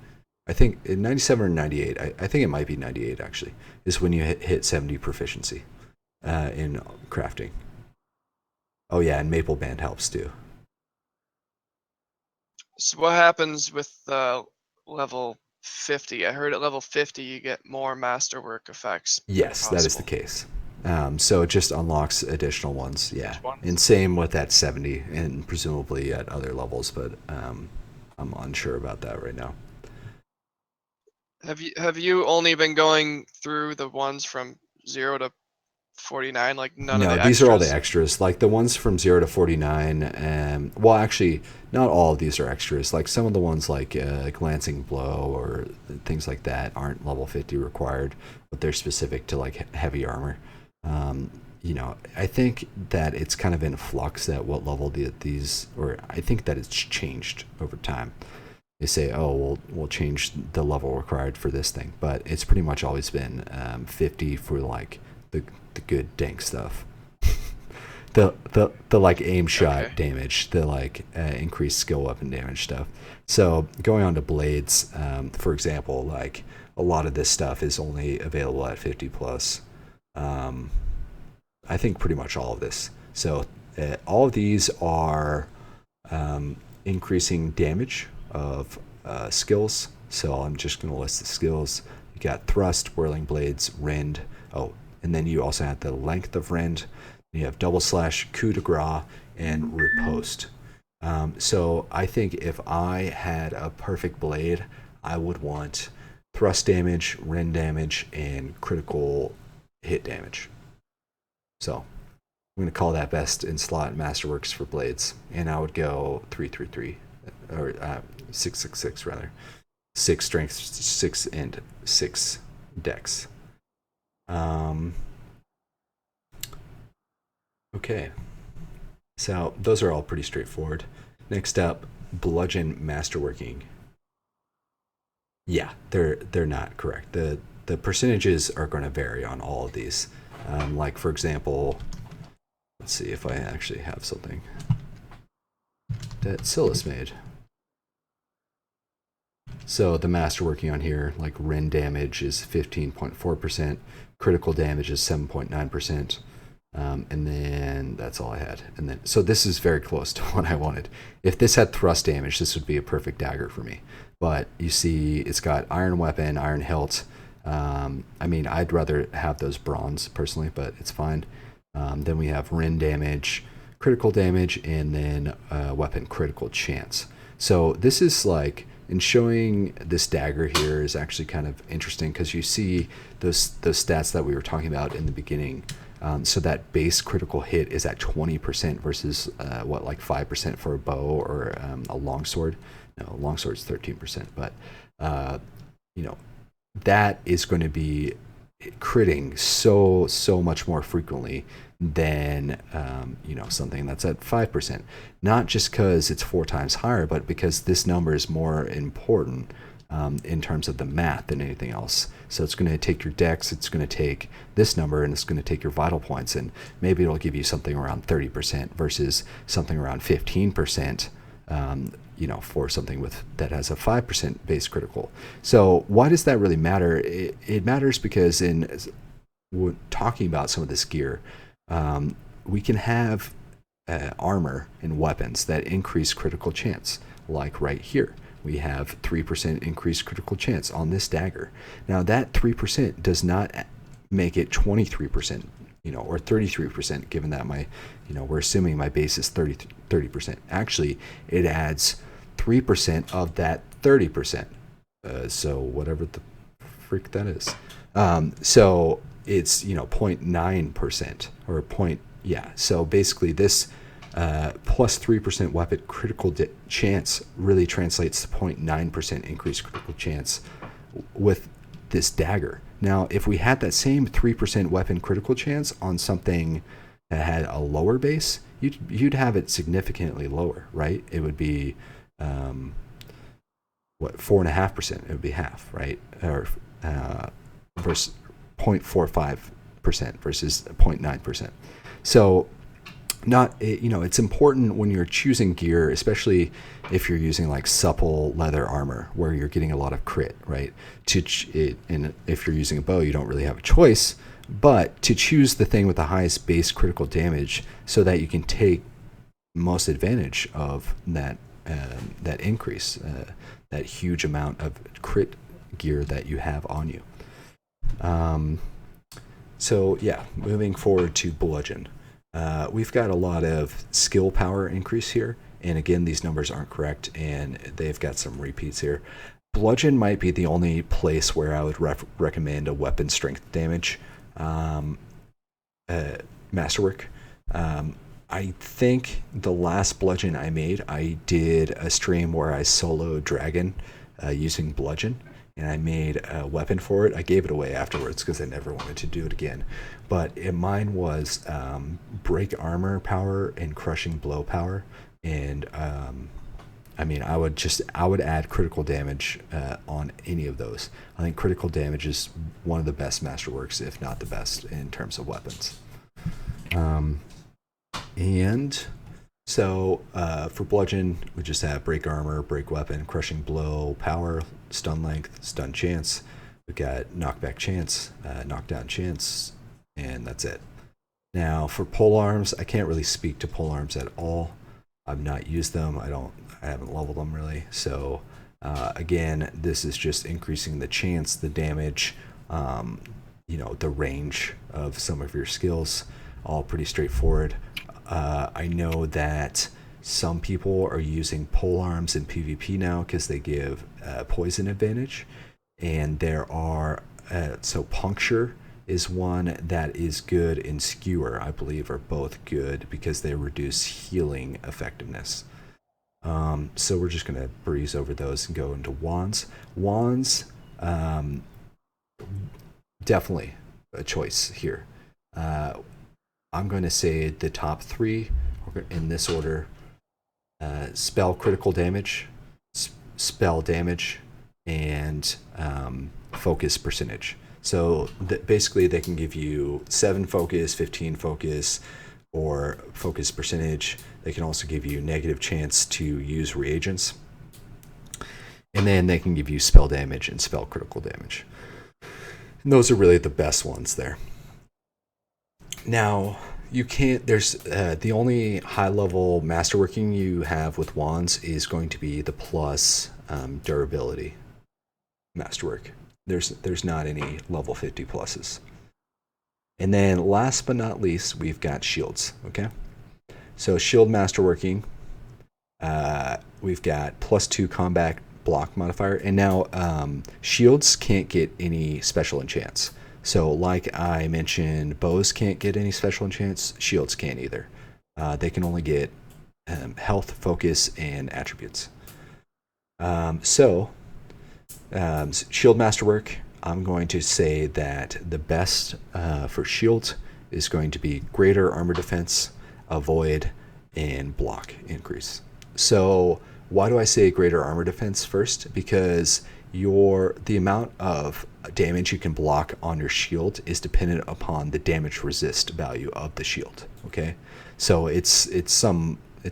I think 97 or 98. I think it might be 98 actually. Is when you hit 70 proficiency in crafting. Oh yeah, and Maple Band helps too. So what happens with level 50? I heard at level 50 you get more masterwork effects. Yes, that is the case. So it just unlocks additional ones, yeah. And same with that 70 and presumably at other levels, but I'm unsure about that right now. Have you only been going through the ones from 0 to 49, like none of the extras? No, these are all the extras. Like the ones from 0 to 49. Well, actually, not all of these are extras. Like some of the ones like Glancing Blow or things like that aren't level 50 required, but they're specific to like heavy armor. I think that it's kind of in flux at what level these, or I think that it's changed over time. They say, oh, we'll change the level required for this thing, but it's pretty much always been 50 for like the good dank stuff. the like aim shot damage, the like increased skill weapon damage stuff. So going on to blades, for example, like a lot of this stuff is only available at 50 plus. I think pretty much all of this. So all of these are increasing damage of skills. So I'm just going to list the skills. You got thrust, whirling blades, rend. Oh, and then you also have the length of rend. You have double slash, coup de grace, and riposte. So I think if I had a perfect blade, I would want thrust damage, rend damage, and critical hit damage. So I'm going to call that best in slot masterworks for blades. And I would go 3-3-3, or 6-6-6 rather. 6 strength, 6 and 6 dex. Okay. So those are all pretty straightforward. Next up, bludgeon masterworking. Yeah, they're not correct. The percentages are going to vary on all of these. Like for example, let's see if I actually have something that Silas made. So the masterworking on here, like rend damage is 15.4%, critical damage is 7.9%. And then that's all I had. And then, so this is very close to what I wanted. If this had thrust damage, this would be a perfect dagger for me. But you see, it's got iron weapon, iron hilt. I mean, I'd rather have those bronze personally, but it's fine. Then we have rend damage, critical damage, and then weapon critical chance. So this is like, in showing this dagger here is actually kind of interesting because you see those stats that we were talking about in the beginning. So that base critical hit is at 20% versus like 5% for a bow or a longsword. No, longsword's 13%, but that is going to be critting so much more frequently than something that's at 5%. Not just because it's 4 times higher, but because this number is more important in terms of the math than anything else. So it's going to take your dex, it's going to take this number, and it's going to take your vital points, and maybe it'll give you something around 30% versus something around 15%, for something that has a 5% base critical. So why does that really matter? It matters because in talking about some of this gear, we can have armor and weapons that increase critical chance, like right here. We have 3% increased critical chance on this dagger. Now that 3% does not make it 23%, or 33%, given that we're assuming my base is 30%. Actually, it adds 3% of that 30%. So whatever the freak that is. So it's, 0.9% or So basically this plus 3% weapon critical chance really translates to 0.9% increased critical chance with this dagger. Now, if we had that same 3% weapon critical chance on something that had a lower base, you'd have it significantly lower, right? It would be 4.5%. It would be half, right? Or versus 0.45% versus 0.9%. So it's important when you're choosing gear, especially if you're using like supple leather armor where you're getting a lot of crit, right? And if you're using a bow, you don't really have a choice, but to choose the thing with the highest base critical damage so that you can take most advantage of that increase, that huge amount of crit gear that you have on you. So yeah, moving forward to bludgeon. We've got a lot of skill power increase here. And again, these numbers aren't correct, and they've got some repeats here. Bludgeon might be the only place where I would recommend a weapon strength damage masterwork. I think the last bludgeon I made, I did a stream where I soloed dragon using bludgeon. And I made a weapon for it. I gave it away afterwards because I never wanted to do it again. But mine was break armor power and crushing blow power. And I would add critical damage on any of those. I think critical damage is one of the best masterworks, if not the best, in terms of weapons. And so for bludgeon, we just have break armor, break weapon, crushing blow, power, stun length, stun chance. We got knockback chance, knockdown chance, and that's it. Now for pole arms, I can't really speak to pole arms at all. I've not used them. I haven't leveled them really. So again, this is just increasing the chance, the damage, the range of some of your skills. All pretty straightforward. I know that some people are using pole arms in PvP now because they give poison advantage, and there are so puncture is one that is good, and skewer, I believe, are both good because they reduce healing effectiveness. So we're just going to breeze over those and go into wands. Wands, definitely a choice here. I'm going to say the top three in this order. Spell critical damage, spell damage, and focus percentage. So basically they can give you 7 focus, 15 focus, or focus percentage. They can also give you negative chance to use reagents. And then they can give you spell damage and spell critical damage. And those are really the best ones there. Now, you can't, there's the only high level masterworking you have with wands is going to be the plus durability masterwork. There's not any level 50 pluses. And then last but not least, we've got shields, okay? So shield masterworking, we've got +2 combat block modifier, and now shields can't get any special enchants. So like I mentioned, bows can't get any special enchants, shields can't either. They can only get health, focus, and attributes. Shield masterwork, I'm going to say that the best for shield is going to be greater armor defense, avoid, and block increase. So why do I say greater armor defense first? Because the amount of damage you can block on your shield is dependent upon the damage resist value of the shield. Okay, so it's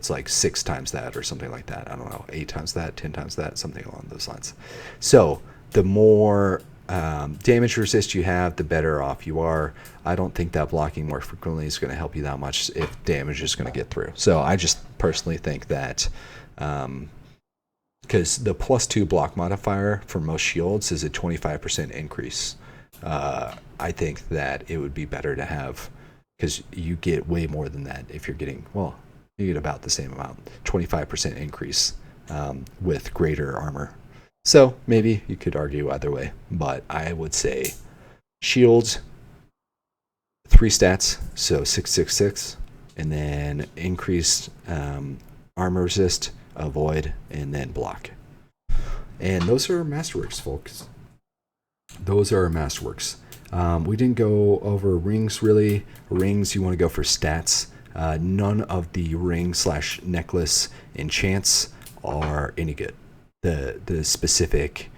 like 6 times that or something like that. I don't know, 8 times that, 10 times that, something along those lines. So the more damage resist you have, the better off you are. I don't think that blocking more frequently is going to help you that much if damage is going to get through. So I just personally think that because the +2 block modifier for most shields is a 25% increase. I think that it would be better to have, because you get way more than that if you're getting, you get about the same amount, 25% increase with greater armor. So maybe you could argue either way, but I would say shields, 3 stats, so 666, and then increased armor resist, avoid, and then block. And those are masterworks, folks. Those are masterworks. We didn't go over rings really. Rings, you want to go for stats. None of the ring/necklace enchants are any good. The specific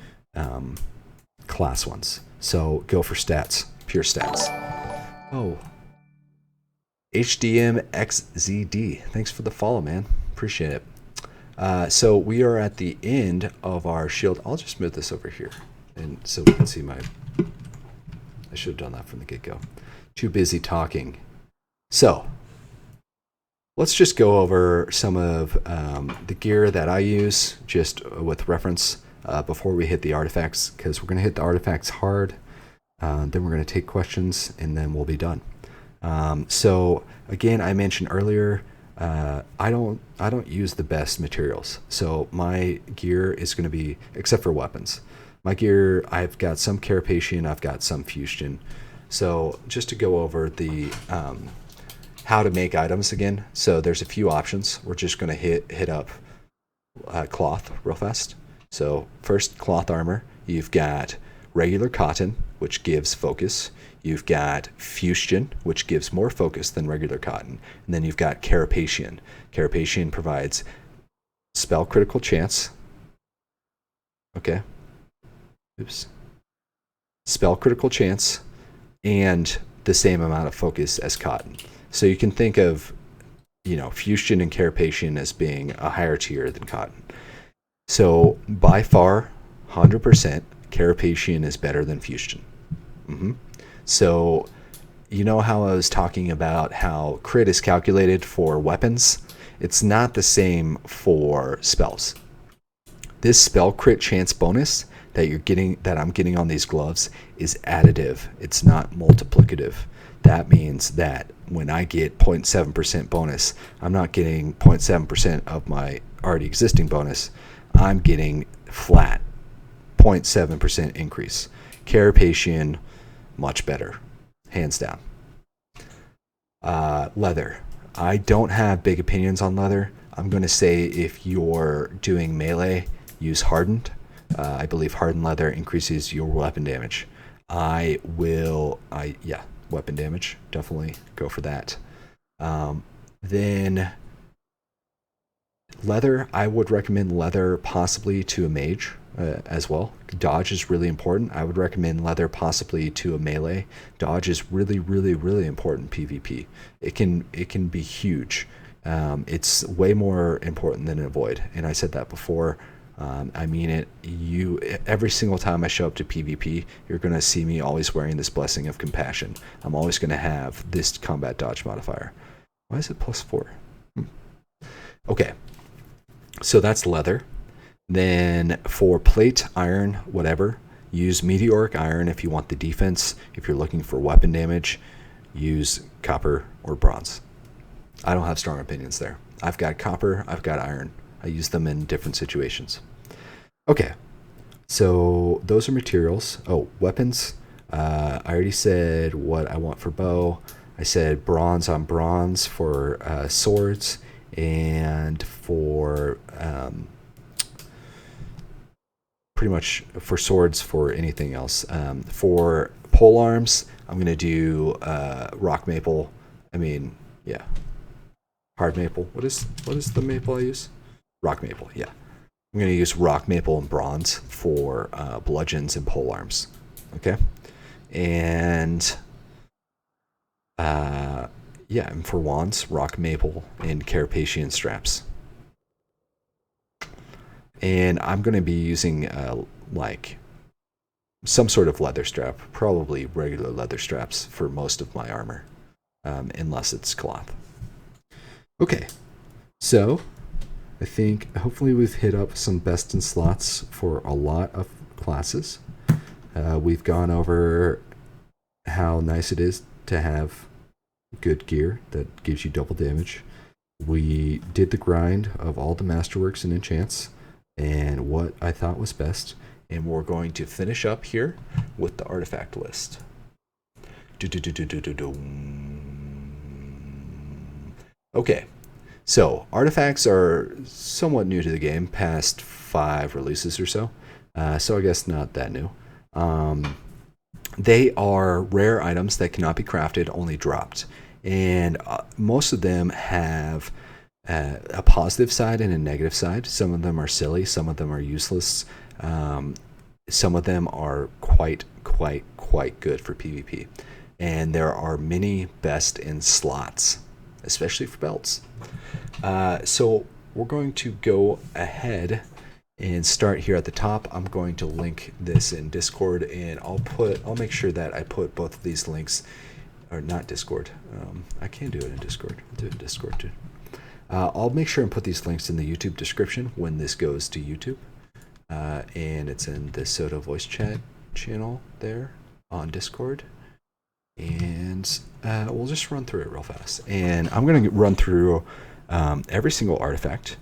class ones. So go for stats, pure stats. Oh, HDMXZD, thanks for the follow, man. Appreciate it. So we are at the end of our shield. I'll just move this over here, and so we can see my. I should have done that from the get-go. Too busy talking. So let's just go over some of the gear that I use, just with reference, before we hit the artifacts, because we're going to hit the artifacts hard. Then we're going to take questions, and then we'll be done. So again, I mentioned earlier, I don't use the best materials. So my gear is going to be, except for weapons, my gear, I've got some carapacian, I've got some fustian. So just to go over the how to make items again. So there's a few options. We're just going to hit up cloth real fast. So first, cloth armor. You've got regular cotton, which gives focus. You've got fustian, which gives more focus than regular cotton. And then you've got carapacian. Carapacian provides spell critical chance. Okay. Oops. Spell critical chance and the same amount of focus as cotton. So you can think of, fustian and carapacian as being a higher tier than cotton. So by far, 100%, carapacian is better than fustian. So you know how I was talking about how crit is calculated for weapons? It's not the same for spells. This spell crit chance bonus that I'm getting on these gloves is additive. It's not multiplicative. That means that when I get 0.7% bonus, I'm not getting 0.7% of my already existing bonus. I'm getting flat 0.7% increase. Carapacian, much better, hands down. Leather. I don't have big opinions on leather. I'm going to say if you're doing melee, use hardened. I believe hardened leather increases your weapon damage. Weapon damage. Definitely go for that. Then leather, I would recommend leather possibly to a mage as well. Dodge is really important. I would recommend leather possibly to a melee. Dodge is really, really, really important PvP. It can be huge. It's way more important than avoid. And I said that before. I mean it. Every single time I show up to PvP, you're going to see me always wearing this Blessing of Compassion. I'm always going to have this combat dodge modifier. Why is it +4? Okay, so that's leather. Then for plate, iron, whatever, use meteoric iron if you want the defense. If you're looking for weapon damage, use copper or bronze. I don't have strong opinions there. I've got copper, I've got iron. I use them in different situations. Okay, so those are materials. Oh, weapons. I already said what I want for bow. I said bronze on bronze for swords, and for pretty much for swords for anything else. For pole arms, I'm going to do rock maple. Hard maple. What is the maple I use? Rock maple, yeah. I'm going to use rock maple and bronze for bludgeons and pole arms. Okay? And and for wands, rock maple and carapacian straps. And I'm going to be using some sort of leather strap, probably regular leather straps for most of my armor, unless it's cloth. Okay, so I think hopefully we've hit up some best in slots for a lot of classes. We've gone over how nice it is to have good gear that gives you double damage. We did the grind of all the masterworks and enchants and what I thought was best. And we're going to finish up here with the artifact list. Okay. So, artifacts are somewhat new to the game, past 5 releases or so. So I guess not that new. They are rare items that cannot be crafted, only dropped. And most of them have a positive side and a negative side. Some of them are silly, some of them are useless. Some of them are quite good for PvP. And there are many best in slots, especially for belts. So we're going to go ahead and start here at the top. I'm going to link this in Discord, and I'll make sure that I put both of these links, or not Discord. I can do it in Discord. I'll do it in Discord too. I'll make sure and put these links in the YouTube description when this goes to YouTube. And it's in the Soda voice chat channel there on Discord. And we'll just run through it real fast. And I'm going to run through every single artifact,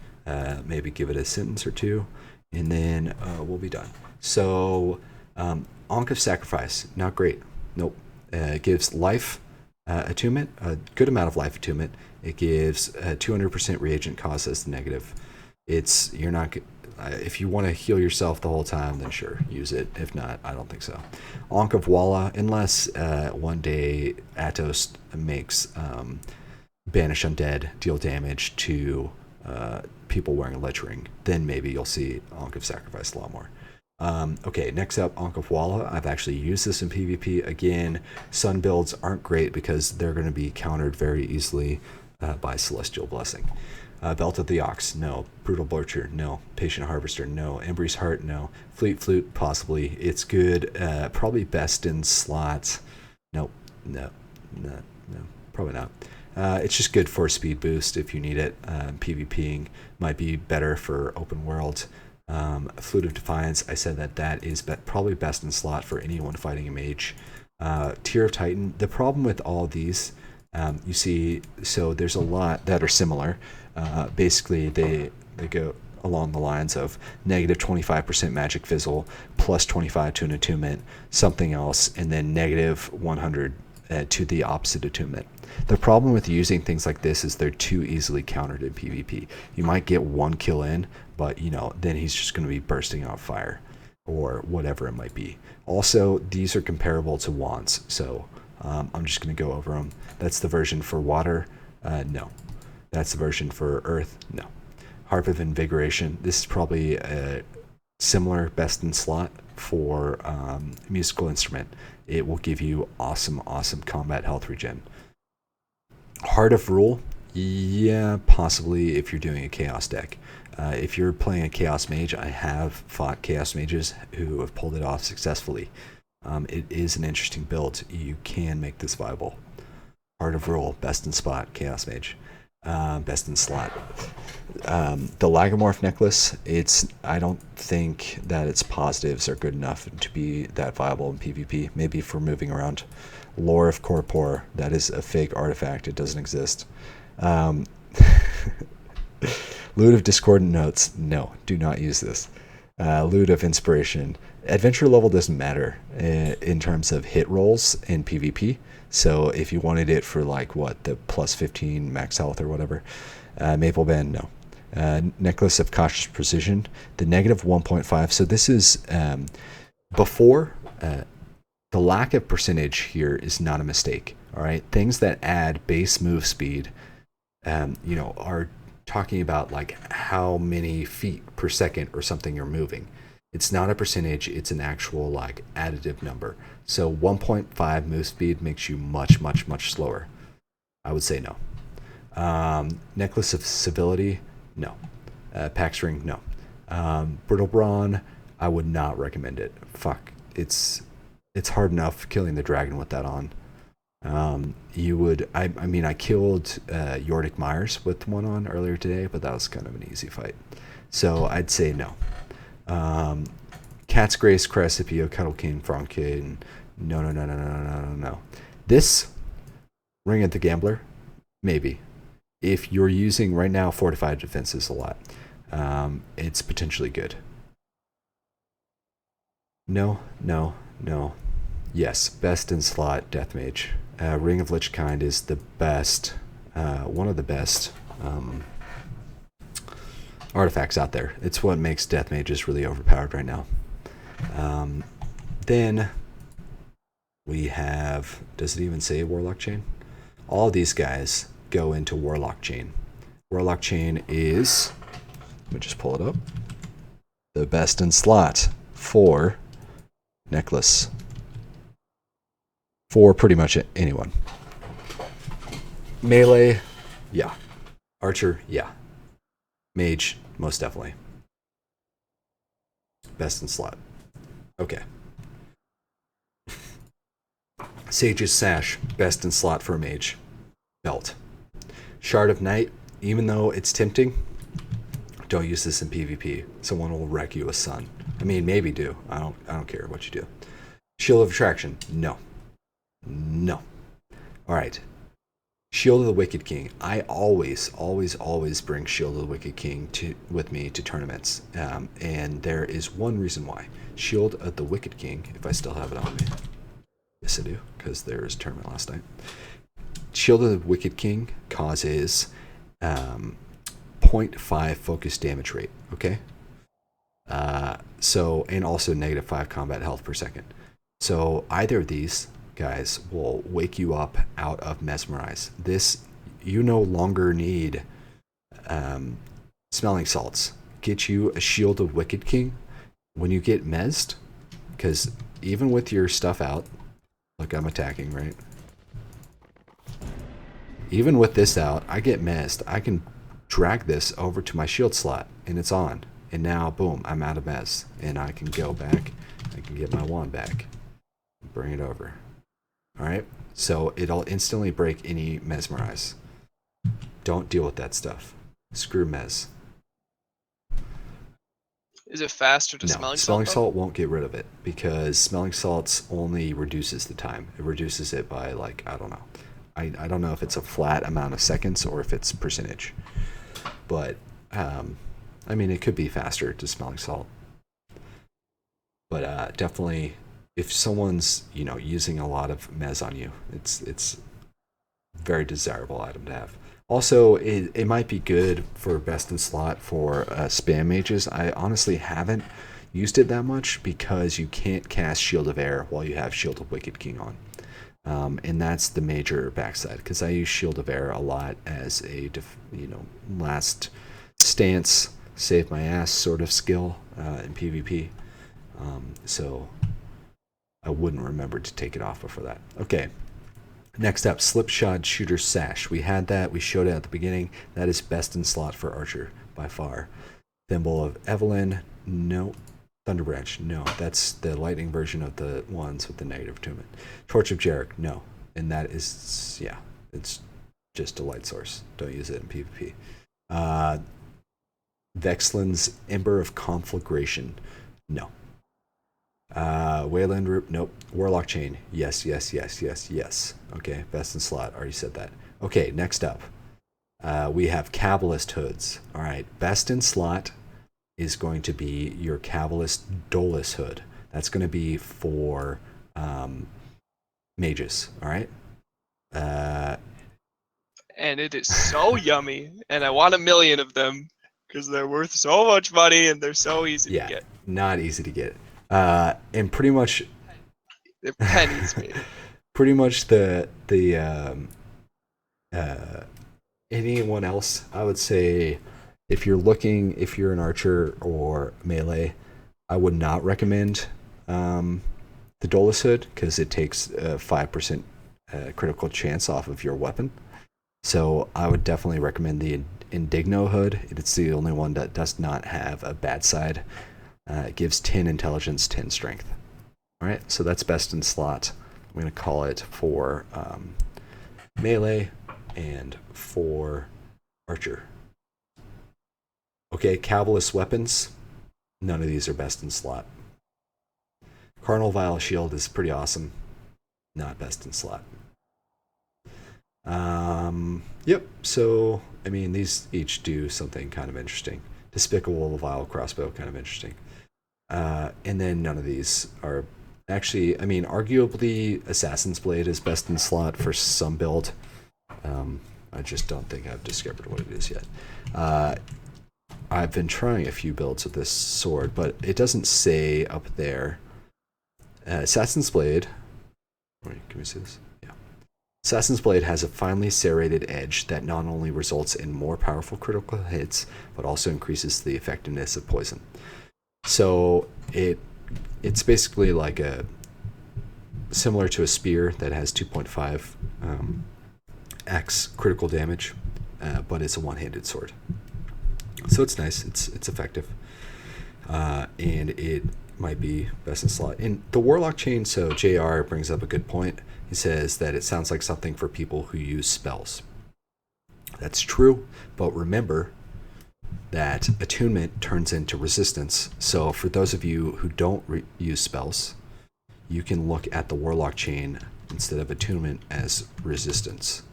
maybe give it a sentence or two, and then we'll be done. So, Ankh of Sacrifice, not great. Nope. It gives life attunement, a good amount of life attunement. It gives 200% reagent cost as the negative. You're not... if you want to heal yourself the whole time, then sure, use it. If not, I don't think so. Ankh of Walla, unless one day Atos makes Banish Undead deal damage to people wearing a Lich Ring, then maybe you'll see Ankh of Sacrifice a lot more. Okay, next up, Ankh of Walla. I've actually used this in PvP. Again, Sun builds aren't great because they're going to be countered very easily by Celestial Blessing. Belt of the Ox, no. Brutal Butcher, no. Patient Harvester, no. Embry's Heart, no. Fleet Flute, possibly. It's good. Probably best in slot. Nope. No. No, probably not. It's just good for a speed boost if you need it. PvPing might be better for open world. Flute of Defiance, I said that is probably best in slot for anyone fighting a mage. Tear of Titan, the problem with all of these, you see, so there's a lot that are similar. Basically, they go along the lines of negative 25% magic fizzle, plus 25 to an attunement, something else, and then negative 100 to the opposite attunement. The problem with using things like this is they're too easily countered in PvP. You might get one kill in, but then he's just going to be bursting out fire or whatever it might be. Also, these are comparable to wands, so I'm just going to go over them. That's the version for water. No. That's the version for earth. No. Harp of Invigoration. This is probably a similar best in slot for musical instrument. It will give you awesome combat health regen. Heart of Rule, yeah, possibly if you're doing a chaos deck. If you're playing a chaos mage, I have fought chaos mages who have pulled it off successfully. It is an interesting build. You can make this viable. Heart of Rule, best in spot, chaos mage. Best in slot. The Lagomorph necklace, I don't think that its positives are good enough to be that viable in PvP. Maybe for moving around. Lore of Corpor, that is a fake artifact. It doesn't exist. Loot of Discordant Notes, no, do not use this. Loot of Inspiration. Adventure level doesn't matter in terms of hit rolls in PvP. So if you wanted it for the plus 15 max health or whatever, Maple Band, no. Necklace of Cautious Precision, the negative 1.5. So this is before the lack of percentage here is not a mistake. All right, things that add base move speed, are talking about how many feet per second or something you're moving. It's not a percentage, it's an actual additive number. So 1.5 move speed makes you much slower. I would say no. Necklace of Civility, no. Pax Ring, no. Brittle Brawn, I would not recommend it. Fuck, it's hard enough killing the dragon with that on. I killed Yordic Myers with one on earlier today, but that was kind of an easy fight. So I'd say no. Cat's Grace, Crescipio, Kettle King, Franken, no. This, Ring of the Gambler, maybe. If you're using right now Fortified Defenses a lot, it's potentially good. No. Yes, best in slot, Deathmage. Ring of Lichkind is the best, one of the best artifacts out there. It's what makes Deathmages really overpowered right now. Then we have, does it even say Warlock Chain? All these guys go into Warlock Chain. Warlock Chain is, let me just pull it up, the best in slot for necklace. For pretty much anyone. Melee, yeah. Archer, yeah. Mage, most definitely. Best in slot. Okay. Sage's Sash, best in slot for a mage. Belt. Shard of Night, even though it's tempting, don't use this in PvP. Someone will wreck you with sun. I mean, maybe do. I don't care what you do. Shield of Attraction, no. All right. Shield of the Wicked King. I always bring Shield of the Wicked King with me to tournaments. And there is one reason why. Shield of the Wicked King, if I still have it on me. Yes, I do, because there was a tournament last night. Shield of the Wicked King causes 0.5 focus damage rate, okay? And also negative 5 combat health per second. So either of these guys will wake you up out of Mesmerize. This, you no longer need smelling salts. Get you a Shield of Wicked King when you get mezzed, because even with your stuff out, look, I'm attacking, right? Even with this out, I get mezzed. I can drag this over to my shield slot, and it's on. And now, boom, I'm out of mez. And I can go back. I can get my wand back. Bring it over. All right, so it'll instantly break any mesmerize. Don't deal with that stuff. Screw mes. Is it faster to No, smelling salt won't get rid of it because smelling salts only reduces the time. It reduces it by like, I don't know. I don't know if it's a flat amount of seconds or if it's percentage. But I mean, it could be faster to smelling salt. But definitely, if someone's using a lot of mez on you, it's very desirable item to have. Also, it might be good for best in slot for spam mages. I honestly haven't used it that much because you can't cast Shield of Air while you have Shield of Wicked King on. And that's the major backside, because I use Shield of Air a lot as a last stance, save my ass sort of skill in PvP. So I wouldn't remember to take it off before that. Okay. Next up, Slipshod Shooter Sash. We had that. We showed it at the beginning. That is best in slot for Archer by far. Thimble of Evelyn. No. Thunderbranch. No. That's the lightning version of the ones with the negative attunement. Torch of Jarek. No. And that is, yeah, it's just a light source. Don't use it in PvP. Vexlin's Ember of Conflagration. No. Wayland Root, nope. Warlock Chain, yes. Okay, best in slot, already said that. Okay, next up, we have Cabalist Hoods. All right, best in slot is going to be your Cabalist Dolus Hood. That's going to be for mages, all right? And it is so yummy, and I want 1 million of them because they're worth so much money and they're so easy to get. Not easy to get. And pretty much they're pennies, man. Pretty much the anyone else, I would say, if you're an archer or melee, I would not recommend the Dolus Hood because it takes a 5% critical chance off of your weapon. So I would definitely recommend the Indigno Hood. It's the only one that does not have a bad side. It gives 10 intelligence, 10 strength. All right, so that's best in slot. I'm going to call it for melee and for archer. Okay, Cabalist weapons. None of these are best in slot. Carnal Vial Shield is pretty awesome. Not best in slot. Yep, so, I mean, these each do something kind of interesting. Despicable Vile Crossbow, kind of interesting. And then none of these are actually, I mean, arguably Assassin's Blade is best in slot for some build. I just don't think I've discovered what it is yet. I've been trying a few builds with this sword, but it doesn't say up there. Assassin's Blade. Wait, can we see this? Yeah. Assassin's Blade has a finely serrated edge that not only results in more powerful critical hits, but also increases the effectiveness of poison. So it's basically like similar to a spear that has 2.5 x critical damage, but it's a one-handed sword. So it's nice. It's effective, and it might be best in slot. In the Warlock Chain, so JR brings up a good point. He says that it sounds like something for people who use spells. That's true, but remember that attunement turns into resistance. So for those of you who don't use spells, you can look at the Warlock Chain instead of attunement as resistance.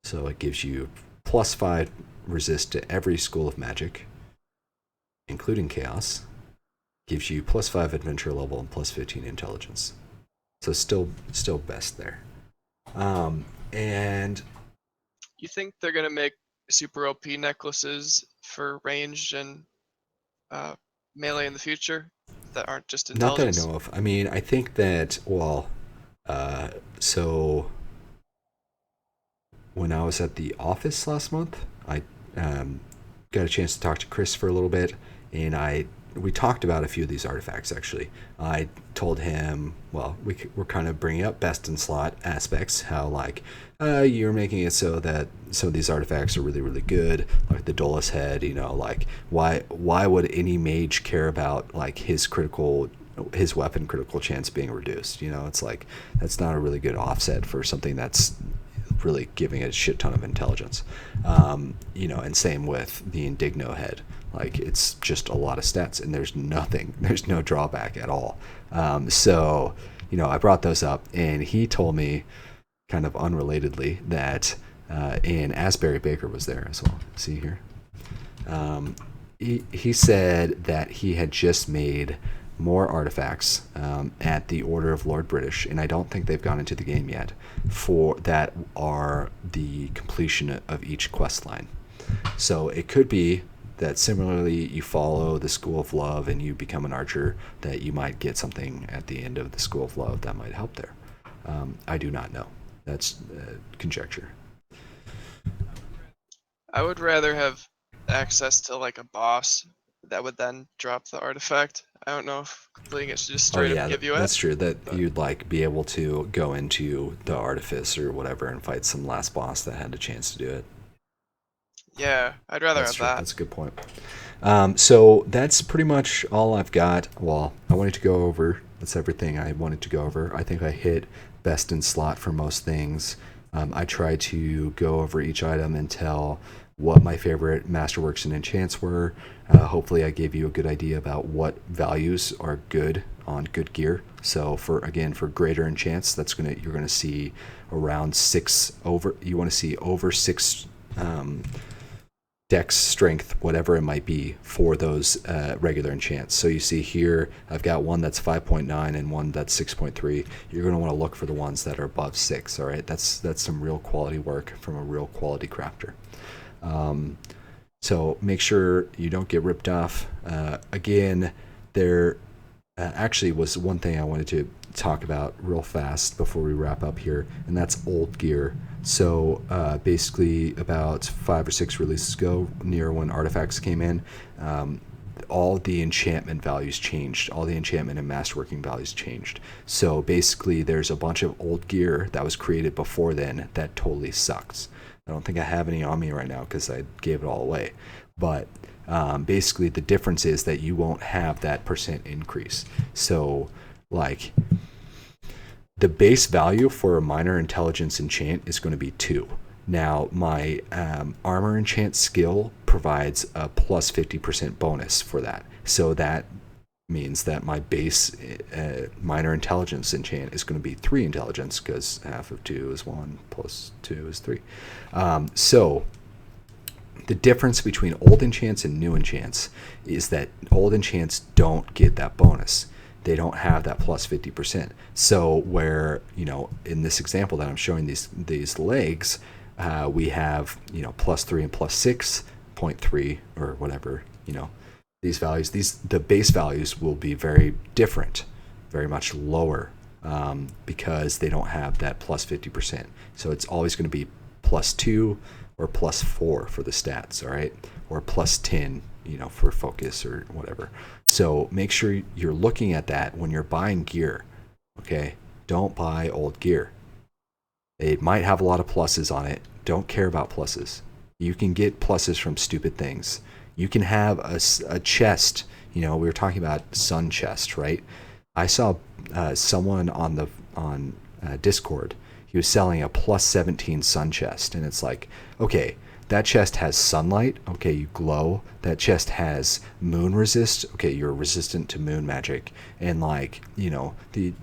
So it gives you +5 resist to every school of magic, including chaos. Gives you +5 adventure level and +15 intelligence. So still best there. And you think they're gonna make super OP necklaces for ranged and melee in the future that aren't just intelligence? Not that I know of. I mean, I think that, well, so when I was at the office last month, I got a chance to talk to Chris for a little bit, and we talked about a few of these artifacts, actually. I told him, well, we're kind of bringing up best in slot aspects, how, like, you're making it so that some of these artifacts are really, really good, like the Dolus Head, like, why would any mage care about, like, his critical his weapon critical chance being reduced. It's like that's not a really good offset for something that's really giving it a shit ton of intelligence. And same with the Indigno head. Like, it's just a lot of stats, and there's no drawback at all. So I brought those up, and he told me, kind of unrelatedly, that and Asbury Baker was there as well. See here? He said that he had just made more artifacts at the Order of Lord British, and I don't think they've gone into the game yet, for that are the completion of each quest line. So it could be that similarly you follow the School of Love and you become an archer, that you might get something at the end of the School of Love that might help there. I do not know. That's conjecture. I would rather have access to like a boss that would then drop the artifact. I don't know if completing it should just straight up give you it. That's true. That you'd like be able to go into the Artifice or whatever and fight some last boss that had a chance to do it. Yeah, I'd rather have that. That's a good point. So that's pretty much all I've got. Well, I wanted to go over. That's everything I wanted to go over. I think I hit best in slot for most things. I tried to go over each item and tell what my favorite masterworks and enchants were. Hopefully I gave you a good idea about what values are good on good gear. So for greater enchants, you're gonna see around 6 over. You want to see over 6 dex strength, whatever it might be, for those regular enchants. So you see here, I've got one that's 5.9 and one that's 6.3. You're going to want to look for the ones that are above 6. All right, that's some real quality work from a real quality crafter. So make sure you don't get ripped off. Again, there actually was one thing I wanted to talk about real fast before we wrap up here, and that's old gear. So basically about 5 or 6 releases ago, near when artifacts came in, all the enchantment values changed. All the enchantment and masterworking values changed. So basically there's a bunch of old gear that was created before then that totally sucks. I don't think I have any on me right now because I gave it all away. But basically the difference is that you won't have that % increase. So like the base value for a minor intelligence enchant is going to be 2. Now my armor enchant skill provides a plus 50% bonus for that. So that means that my base minor intelligence enchant is going to be 3 intelligence, because half of 2 is 1 plus 2 is 3. So the difference between old enchants and new enchants is that old enchants don't get that bonus. They don't have that plus 50%. So where, in this example that I'm showing these legs, we have, plus 3 and plus 6.3 or whatever, these values, the base values will be very different, very much lower, because they don't have that plus 50%. So it's always going to be plus 2 or plus 4 for the stats, all right? Or plus 10, for focus or whatever. So make sure you're looking at that when you're buying gear, okay? Don't buy old gear. It might have a lot of pluses on it. Don't care about pluses. You can get pluses from stupid things. You can have a chest. We were talking about sun chest, right? I saw someone on Discord. He was selling a plus 17 sun chest, and it's like, okay, that chest has sunlight. Okay, you glow. That chest has moon resist. Okay, you're resistant to moon magic. And the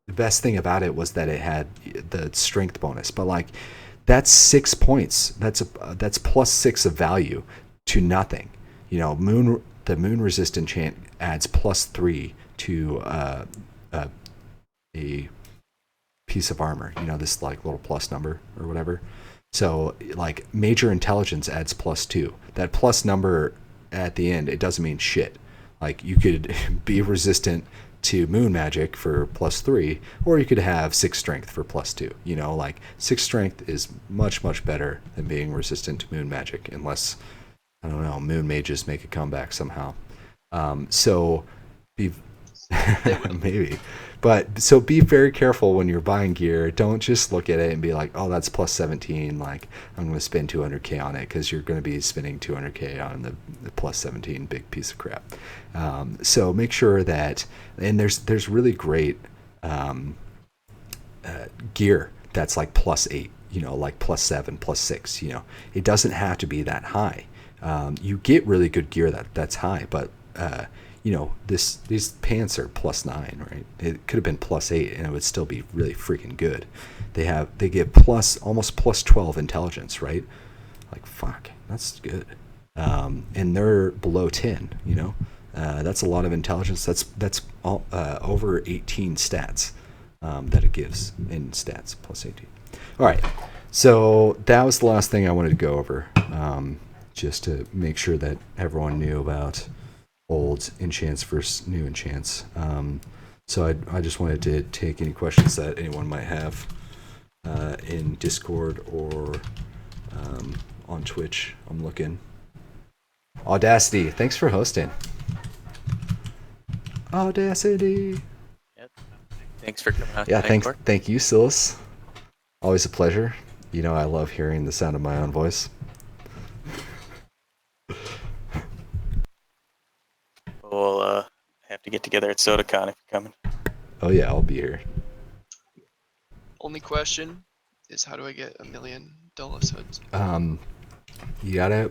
best thing about it was that it had the strength bonus. But that's 6 points. That's plus 6 of value to nothing. The moon resist enchant adds plus 3 to a piece of armor. This little plus number or whatever. So major intelligence adds plus 2. That plus number at the end, it doesn't mean shit. You could be resistant to moon magic for plus 3, or you could have 6 strength for plus 2. 6 strength is much, much better than being resistant to moon magic, unless, I don't know, moon mages make a comeback somehow. So be They will. Maybe. But so be very careful when you're buying gear. Don't just look at it and be like, oh, that's plus 17. Like, I'm going to spend 200K on it, because you're going to be spending 200K on the plus 17 big piece of crap. So make sure that, and there's really great gear that's like plus 8, like plus 7, plus 6. It doesn't have to be that high. You get really good gear that's high, but these pants are plus 9, right? It could have been plus 8, and it would still be really freaking good. They get almost plus 12 intelligence, right? Like, fuck, that's good. And they're below 10. That's a lot of intelligence. That's all, over 18 stats that it gives in stats, plus 18. All right, so that was the last thing I wanted to go over, just to make sure that everyone knew about old enchants versus new enchants. So I just wanted to take any questions that anyone might have in Discord or on Twitch. I'm looking. Audacity, thanks for hosting. Audacity. Yep. Thanks for coming out. Yeah, thank you, Silas. Always a pleasure. I love hearing the sound of my own voice. We'll have to get together at SodaCon if you're coming. Oh yeah, I'll be here. Only question is, how do I get $1 million hoods? You gotta